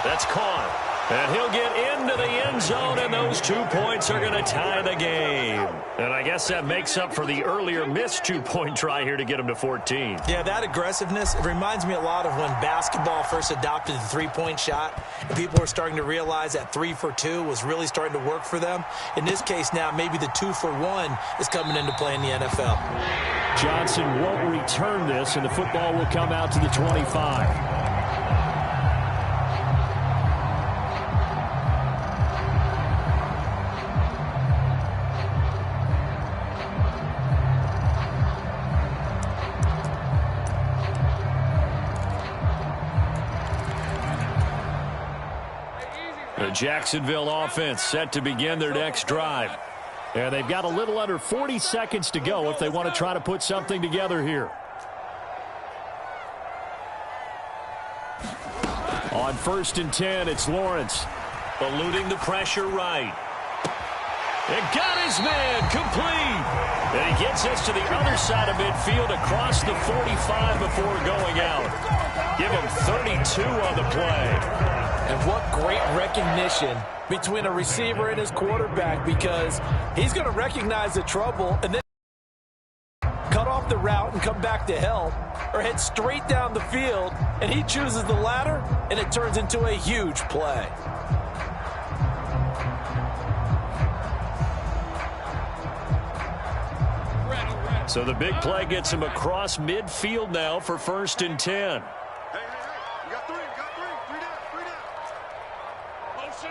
That's caught. And he'll get into the end zone, and those 2 points are going to tie the game. And I guess that makes up for the earlier missed 2-point try here to get him to 14. Yeah, that aggressiveness, it reminds me a lot of when basketball first adopted the 3-point shot. And people were starting to realize that 3 for 2 was really starting to work for them. In this case now, maybe the 2 for 1 is coming into play in the NFL. Johnson won't return this, and the football will come out to the 25. The Jacksonville offense set to begin their next drive. And they've got a little under 40 seconds to go if they want to try to put something together here. On 1st and 10, it's Lawrence. Eluding the pressure right. And got his man complete. And he gets us to the other side of midfield across the 45 before going out. Give him 32 on the play. And what great recognition between a receiver and his quarterback, because he's going to recognize the trouble and then cut off the route and come back to help, or head straight down the field, and he chooses the latter, and it turns into a huge play. So the big play gets him across midfield now for 1st and 10. We got three. Three down. Motion.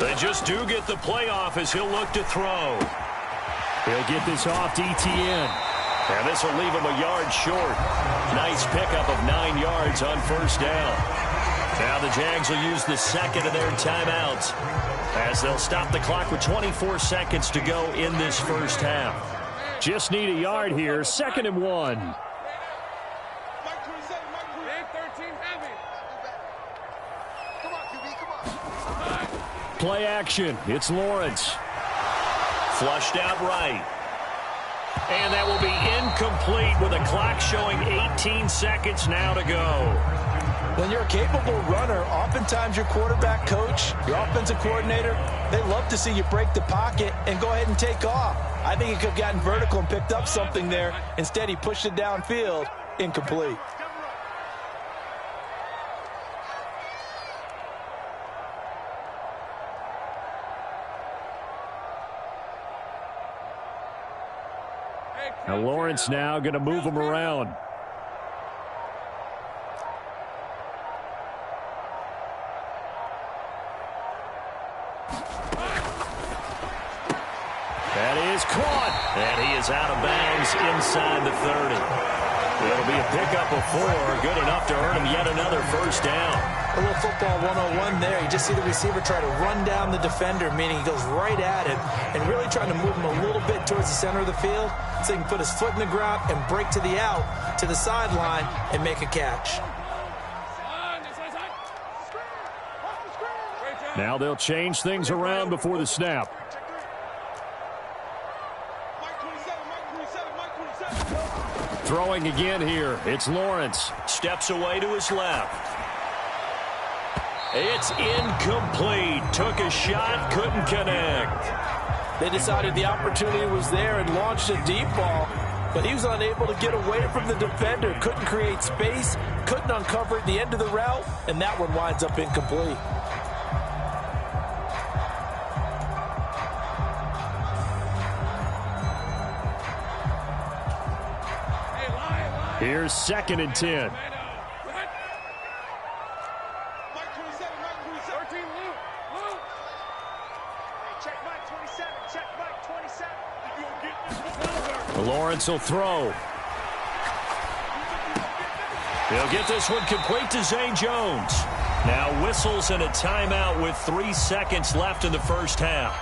They just do get the play off as he'll look to throw. He'll get this off to ETN. And this will leave him a yard short. Nice pickup of 9 yards on 1st down. Now the Jags will use the second of their timeouts as they'll stop the clock with 24 seconds to go in this first half. Just need a yard here. 2nd and 1. Play action. It's Lawrence. Flushed out right. And that will be incomplete with a clock showing 18 seconds now to go. When you're a capable runner, oftentimes your quarterback coach, your offensive coordinator, they love to see you break the pocket and go ahead and take off. I think he could have gotten vertical and picked up something there. Instead, he pushed it downfield. Incomplete. Now Lawrence now going to move him around. That is caught. And he is out of bounds inside the 30. It'll be a pickup of 4. Good enough to earn him yet another 1st down. A little football 101 there. You just see the receiver try to run down the defender, meaning he goes right at him and really trying to move him a little bit towards the center of the field so he can put his foot in the ground and break to the out, to the sideline, and make a catch. Now they'll change things around before the snap. Throwing again here. It's Lawrence. Steps away to his left. It's incomplete. Took a shot, couldn't connect. They decided the opportunity was there and launched a deep ball, but he was unable to get away from the defender. Couldn't create space, couldn't uncover at the end of the route, and that one winds up incomplete. Here's 2nd and 10. Lawrence will throw. He'll get this one complete to Zay Jones. Now whistles and a timeout with 3 seconds left in the first half.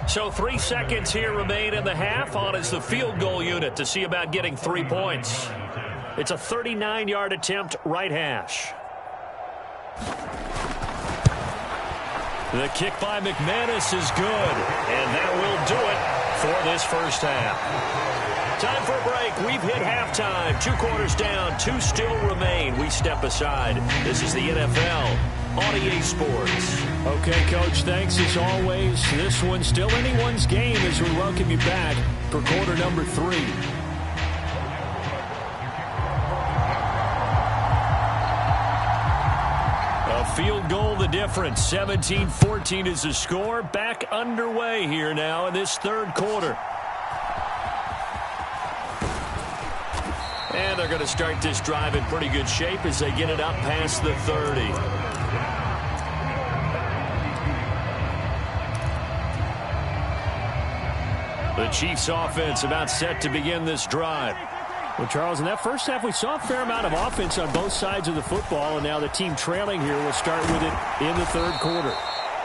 So 3 seconds here remain in the half. On is the field goal unit to see about getting 3 points. It's a 39-yard attempt, right hash. The kick by McManus is good, and that will do it for this first half. Time for a break. We've hit halftime. 2 quarters down, 2 still remain. We step aside. This is the NFL on EA Sports. Okay, Coach, thanks as always. This one's still anyone's game as we welcome you back for quarter number 3. A field goal the difference. 17-14 is the score. Back underway here now in this third quarter. And they're going to start this drive in pretty good shape as they get it up past the 30. The Chiefs offense about set to begin this drive. Well, Charles, in that first half, we saw a fair amount of offense on both sides of the football, and now the team trailing here will start with it in the third quarter.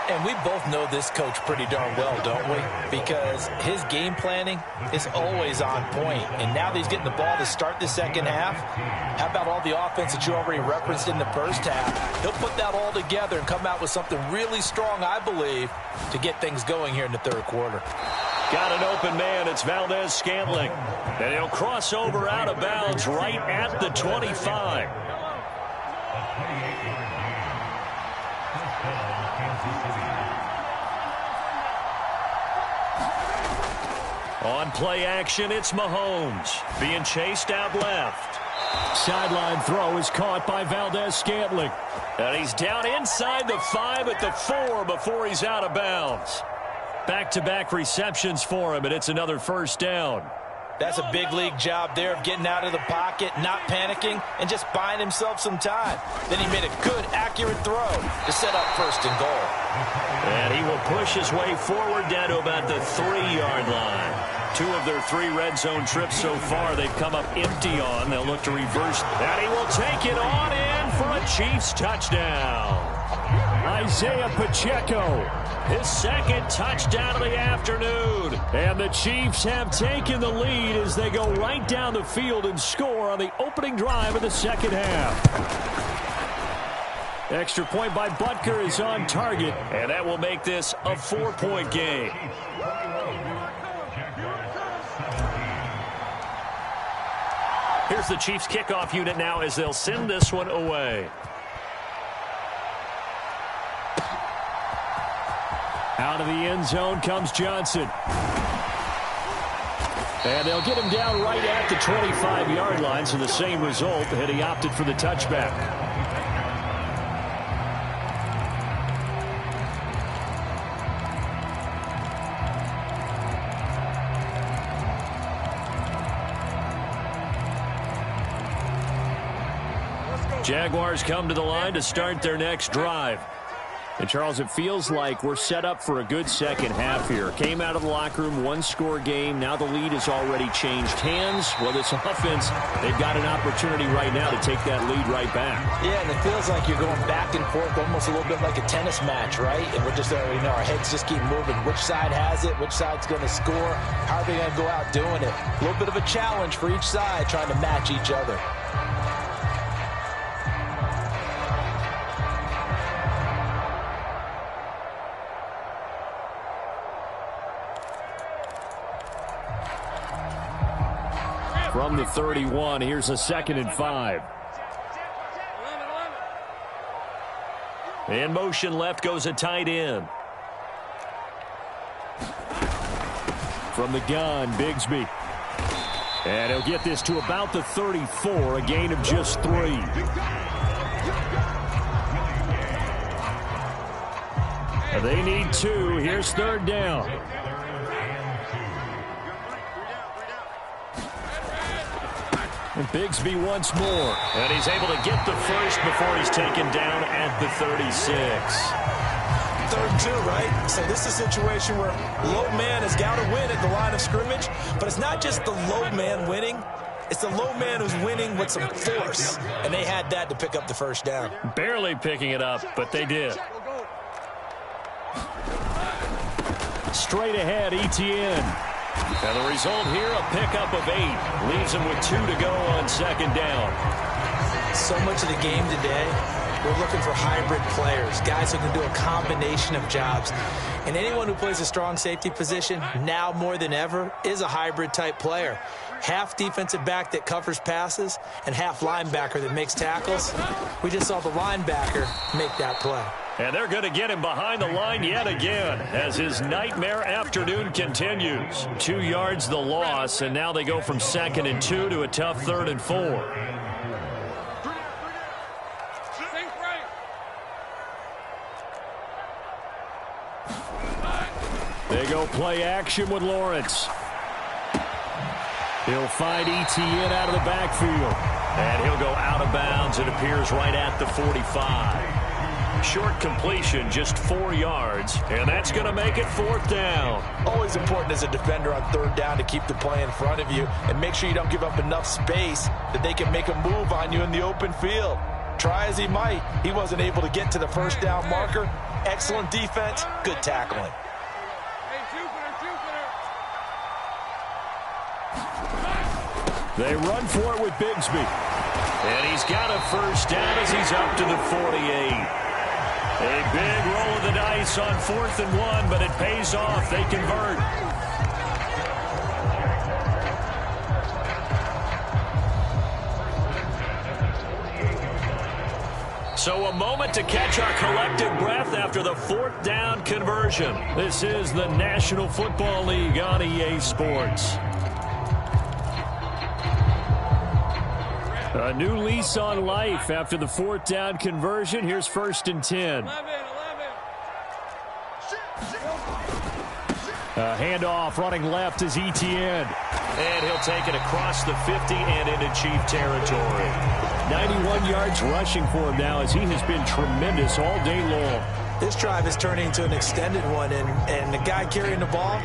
And we both know this coach pretty darn well, don't we? Because his game planning is always on point. And now that he's getting the ball to start the second half, how about all the offense that you already referenced in the first half? He'll put that all together and come out with something really strong, I believe, to get things going here in the third quarter. Got an open man. It's Valdez-Scantling. And he'll cross over out of bounds right at the 25. On play action, it's Mahomes being chased out left. Sideline throw is caught by Valdez-Scantling. And he's down inside the 5 at the 4 before he's out of bounds. Back-to-back receptions for him, and it's another first down. That's a big league job there of getting out of the pocket, not panicking, and just buying himself some time. Then he made a good, accurate throw to set up first and goal. And he will push his way forward down to about the 3-yard line. 2 of their 3 red zone trips so far they've come up empty on. They'll look to reverse. And he will take it on in for a Chiefs touchdown. Isaiah Pacheco, his second touchdown of the afternoon. And the Chiefs have taken the lead as they go right down the field and score on the opening drive of the second half. Extra point by Butker is on target. And that will make this a 4-point game. Here's the Chiefs kickoff unit now as they'll send this one away. Out of the end zone comes Johnson. And they'll get him down right at the 25-yard line, so the same result, and he opted for the touchback. Jaguars come to the line to start their next drive. And, Charles, it feels like we're set up for a good second half here. Came out of the locker room, 1-score game. Now the lead has already changed hands. Well, this offense, they've got an opportunity right now to take that lead right back. Yeah, and it feels like you're going back and forth, almost a little bit like a tennis match, right? And we're just, our heads just keep moving. Which side has it? Which side's going to score? How are they going to go out doing it? A little bit of a challenge for each side, trying to match each other. From the 31, here's a 2nd and 5. In motion left goes a tight end. From the gun, Bigsby. And he'll get this to about the 34, a gain of just 3. They need 2. Here's 3rd down. And Bigsby once more. And he's able to get the first before he's taken down at the 36. 3rd and 2, right? So this is a situation where low man has got to win at the line of scrimmage. But it's not just the low man winning. It's the low man who's winning with some force. And they had that to pick up the first down. Barely picking it up, but they did. Straight ahead, Etienne. And the result here, a pickup of 8. Leaves him with 2 to go on 2nd down. So much of the game today, we're looking for hybrid players, guys who can do a combination of jobs. And anyone who plays a strong safety position, now more than ever, is a hybrid type player. Half defensive back that covers passes and half linebacker that makes tackles. We just saw the linebacker make that play. And they're going to get him behind the line yet again as his nightmare afternoon continues. 2 yards the loss, and now they go from 2nd and 2 to a tough 3rd and 4. They go play action with Lawrence. He'll find Etienne out of the backfield. And he'll go out of bounds. It appears right at the 45. Short completion, just 4 yards, and that's going to make it 4th down. Always important as a defender on 3rd down to keep the play in front of you and make sure you don't give up enough space that they can make a move on you in the open field. Try as he might, he wasn't able to get to the first down marker. Excellent defense, good tackling. They run for it with Bigsby. And he's got a first down as he's up to the 48. A big roll of the dice on 4th and 1, but it pays off. They convert. So a moment to catch our collective breath after the 4th down conversion. This is the National Football League on EA Sports. A new lease on life after the 4th down conversion. Here's 1st and 10. A handoff running left is Etienne. And he'll take it across the 50 and into Chief territory. 91 yards rushing for him now as he has been tremendous all day long. This drive is turning into an extended one, and the guy carrying the ball,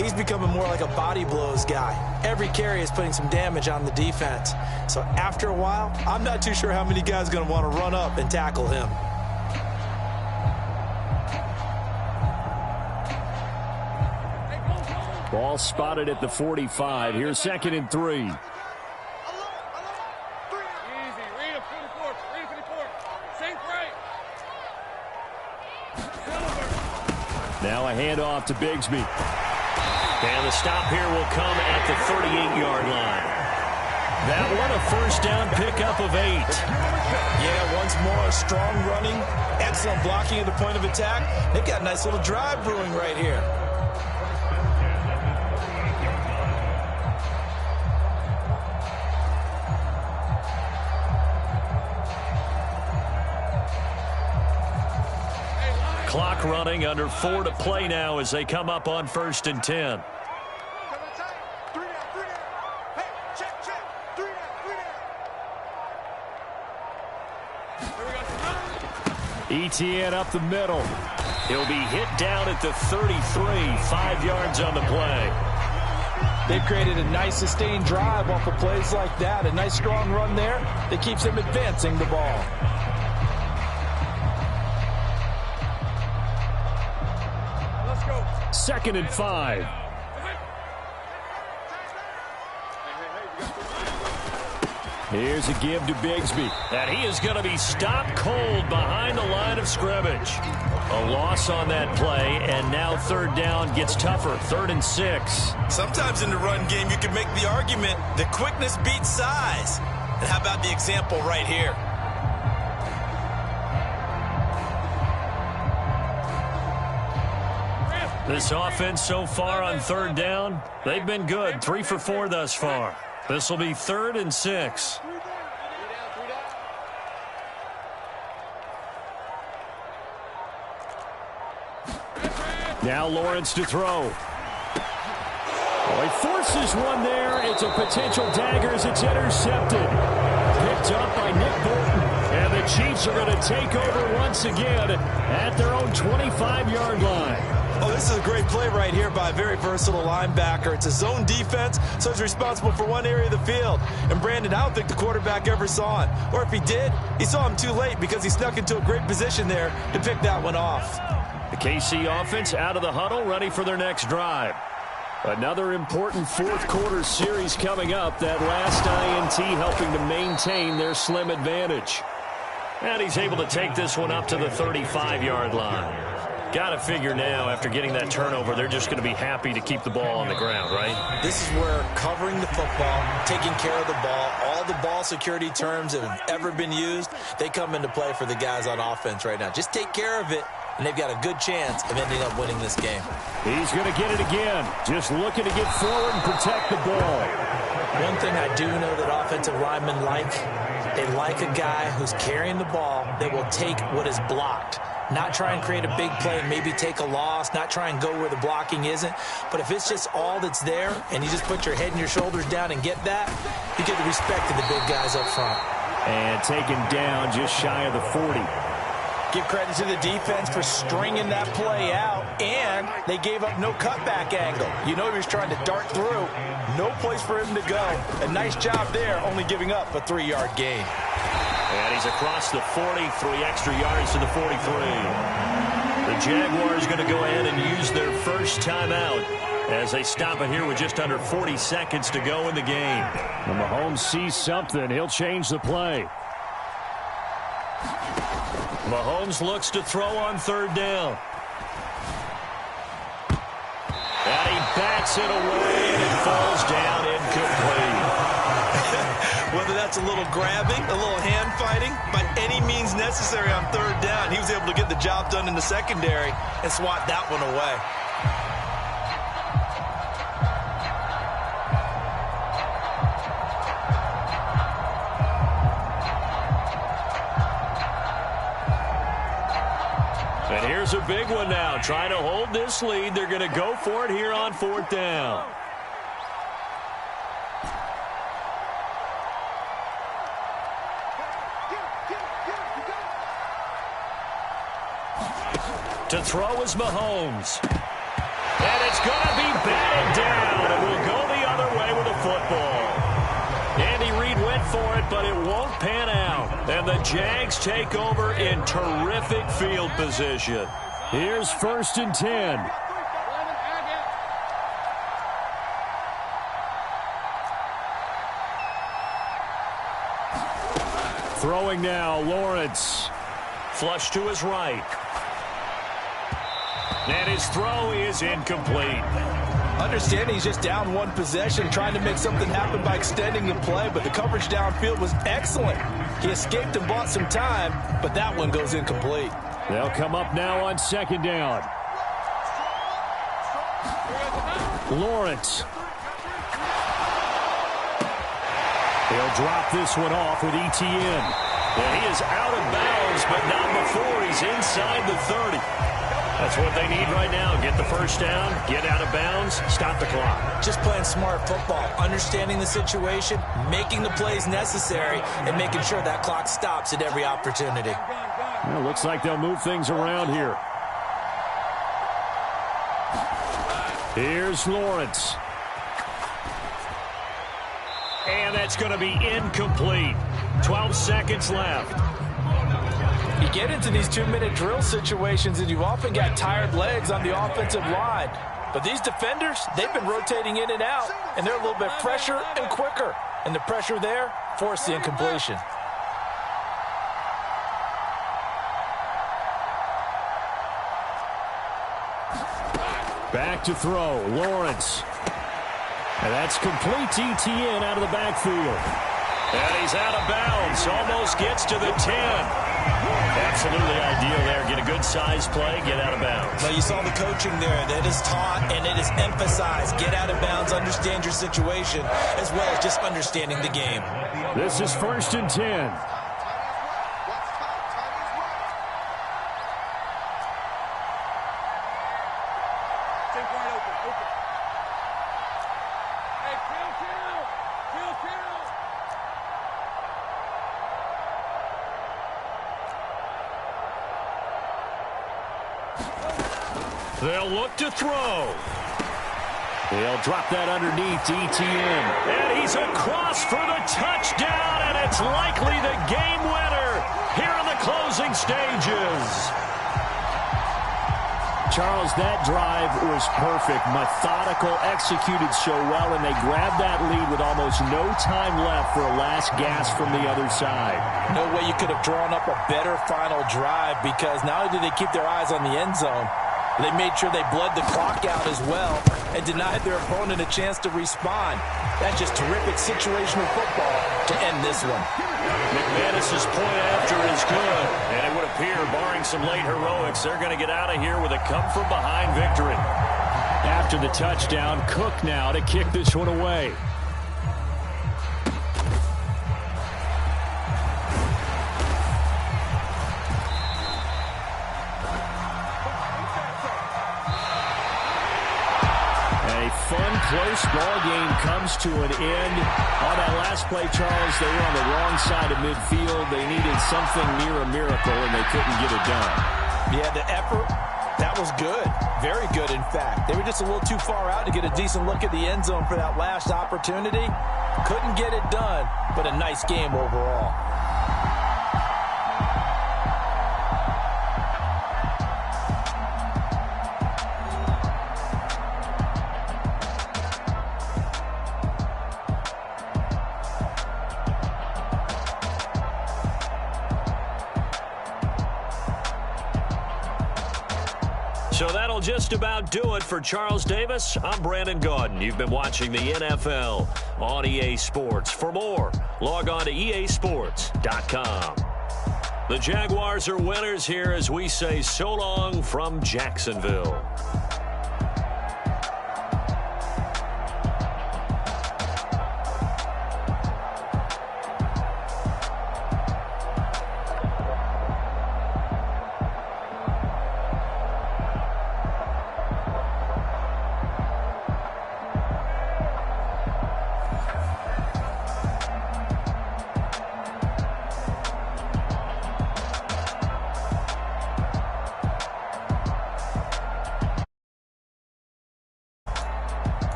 he's becoming more like a body blows guy. Every carry is putting some damage on the defense. So after a while, I'm not too sure how many guys are going to want to run up and tackle him. Ball spotted at the 45. Here's 2nd and 3. Now a handoff to Bigsby. And the stop here will come at the 38-yard line. That one a first down pickup of 8. Yeah, once more, strong running, excellent blocking at the point of attack. They've got a nice little drive brewing right here. Clock running, under 4 to play now as they come up on 1st and 10. Etienne up the middle. He'll be hit down at the 33, 5 yards on the play. They've created a nice sustained drive off of plays like that. A nice strong run there that keeps them advancing the ball. Let's go. 2nd and 5. Here's a give to Bigsby. And he is going to be stopped cold behind the line of scrimmage. A loss on that play, and now 3rd down gets tougher. 3rd and 6. Sometimes in the run game, you can make the argument that quickness beats size. And how about the example right here? This offense so far on 3rd down, they've been good. 3 for 4 thus far. This will be 3rd and 6. Now Lawrence to throw. Oh, he forces one there. It's a potential dagger as it's intercepted. Picked up by Nick Bolton. And the Chiefs are going to take over once again at their own 25-yard line. Oh, this is a great play right here by a very versatile linebacker. It's a zone defense, so he's responsible for one area of the field. And Brandon, I don't think the quarterback ever saw him. Or if he did, he saw him too late because he snuck into a great position there to pick that one off. The KC offense out of the huddle, ready for their next drive. Another important 4th quarter series coming up. That last INT helping to maintain their slim advantage. And he's able to take this one up to the 35-yard line. Got to figure now, after getting that turnover, they're just going to be happy to keep the ball on the ground, right? This is where covering the football, taking care of the ball, all the ball security terms that have ever been used, they come into play for the guys on offense right now. Just take care of it, and they've got a good chance of ending up winning this game. He's going to get it again. Just looking to get forward and protect the ball. One thing I do know that offensive linemen like, they like a guy who's carrying the ball that will take what is blocked. Not try and create a big play, maybe take a loss, not try and go where the blocking isn't. But if it's just all that's there and you just put your head and your shoulders down and get that, you get the respect of the big guys up front. And taken down just shy of the 40. Give credit to the defense for stringing that play out, and they gave up no cutback angle. You know he was trying to dart through. No place for him to go. A nice job there, only giving up a 3-yard gain. And he's across the 40, 3 extra yards to the 43. The Jaguars going to go ahead and use their first timeout as they stop it here with just under 40 seconds to go in the game. When Mahomes sees something, he'll change the play. Mahomes looks to throw on third down. And he bats it away, and it falls down incomplete. Whether that's a little grabbing, a little hand fighting, by any means necessary on third down, he was able to get the job done in the secondary and swat that one away. And here's a big one now. Trying to hold this lead. They're going to go for it here on fourth down. To throw is Mahomes. And it's going to be batted down. And we'll go the other way with the football. Andy Reid went for it, but it won't pan out. And the Jags take over in terrific field position. Here's 1st and 10. Throwing now, Lawrence. Flush to his right. And his throw is incomplete. Understanding he's just down one possession, trying to make something happen by extending the play, but the coverage downfield was excellent. He escaped and bought some time, but that one goes incomplete. They'll come up now on 2nd down. Lawrence. He'll drop this one off with ETN. And he is out of bounds, but not before he's inside the 30. That's what they need right now. Get the first down, get out of bounds, stop the clock. Just playing smart football, understanding the situation, making the plays necessary, and making sure that clock stops at every opportunity. Well, looks like they'll move things around here. Here's Lawrence. And that's going to be incomplete. 12 seconds left. You get into these 2-minute drill situations, and you've often got tired legs on the offensive line. But these defenders, they've been rotating in and out, and they're a little bit fresher and quicker. And the pressure there forced the incompletion. Back to throw, Lawrence. And that's complete to ETN out of the backfield. And he's out of bounds. Almost gets to the 10. Absolutely ideal there. Get a good size play, get out of bounds. Well, you saw the coaching there. That is taught and it is emphasized. Get out of bounds, understand your situation, as well as just understanding the game. This is 1st and 10. They'll look to throw. They'll drop that underneath to ETN. And he's across for the touchdown, and it's likely the game winner here in the closing stages. Charles, that drive was perfect. Methodical, executed so well, and they grabbed that lead with almost no time left for a last gasp from the other side. No way you could have drawn up a better final drive, because not only did they keep their eyes on the end zone, they made sure they bled the clock out as well and denied their opponent a chance to respond. That's just terrific situational football to end this one. McManus's point after is good, and it would appear, barring some late heroics, they're going to get out of here with a come-from-behind victory. After the touchdown, Cook now to kick this one away. Close ball game comes to an end. On that last play, Charles, they were on the wrong side of midfield. They needed something near a miracle, and they couldn't get it done. Yeah, the effort, that was good. Very good, in fact. They were just a little too far out to get a decent look at the end zone for that last opportunity. Couldn't get it done, but a nice game overall. So that'll just about do it for Charles Davis. I'm Brandon Gaudin. You've been watching the NFL on EA Sports. For more, log on to easports.com. The Jaguars are winners here as we say so long from Jacksonville.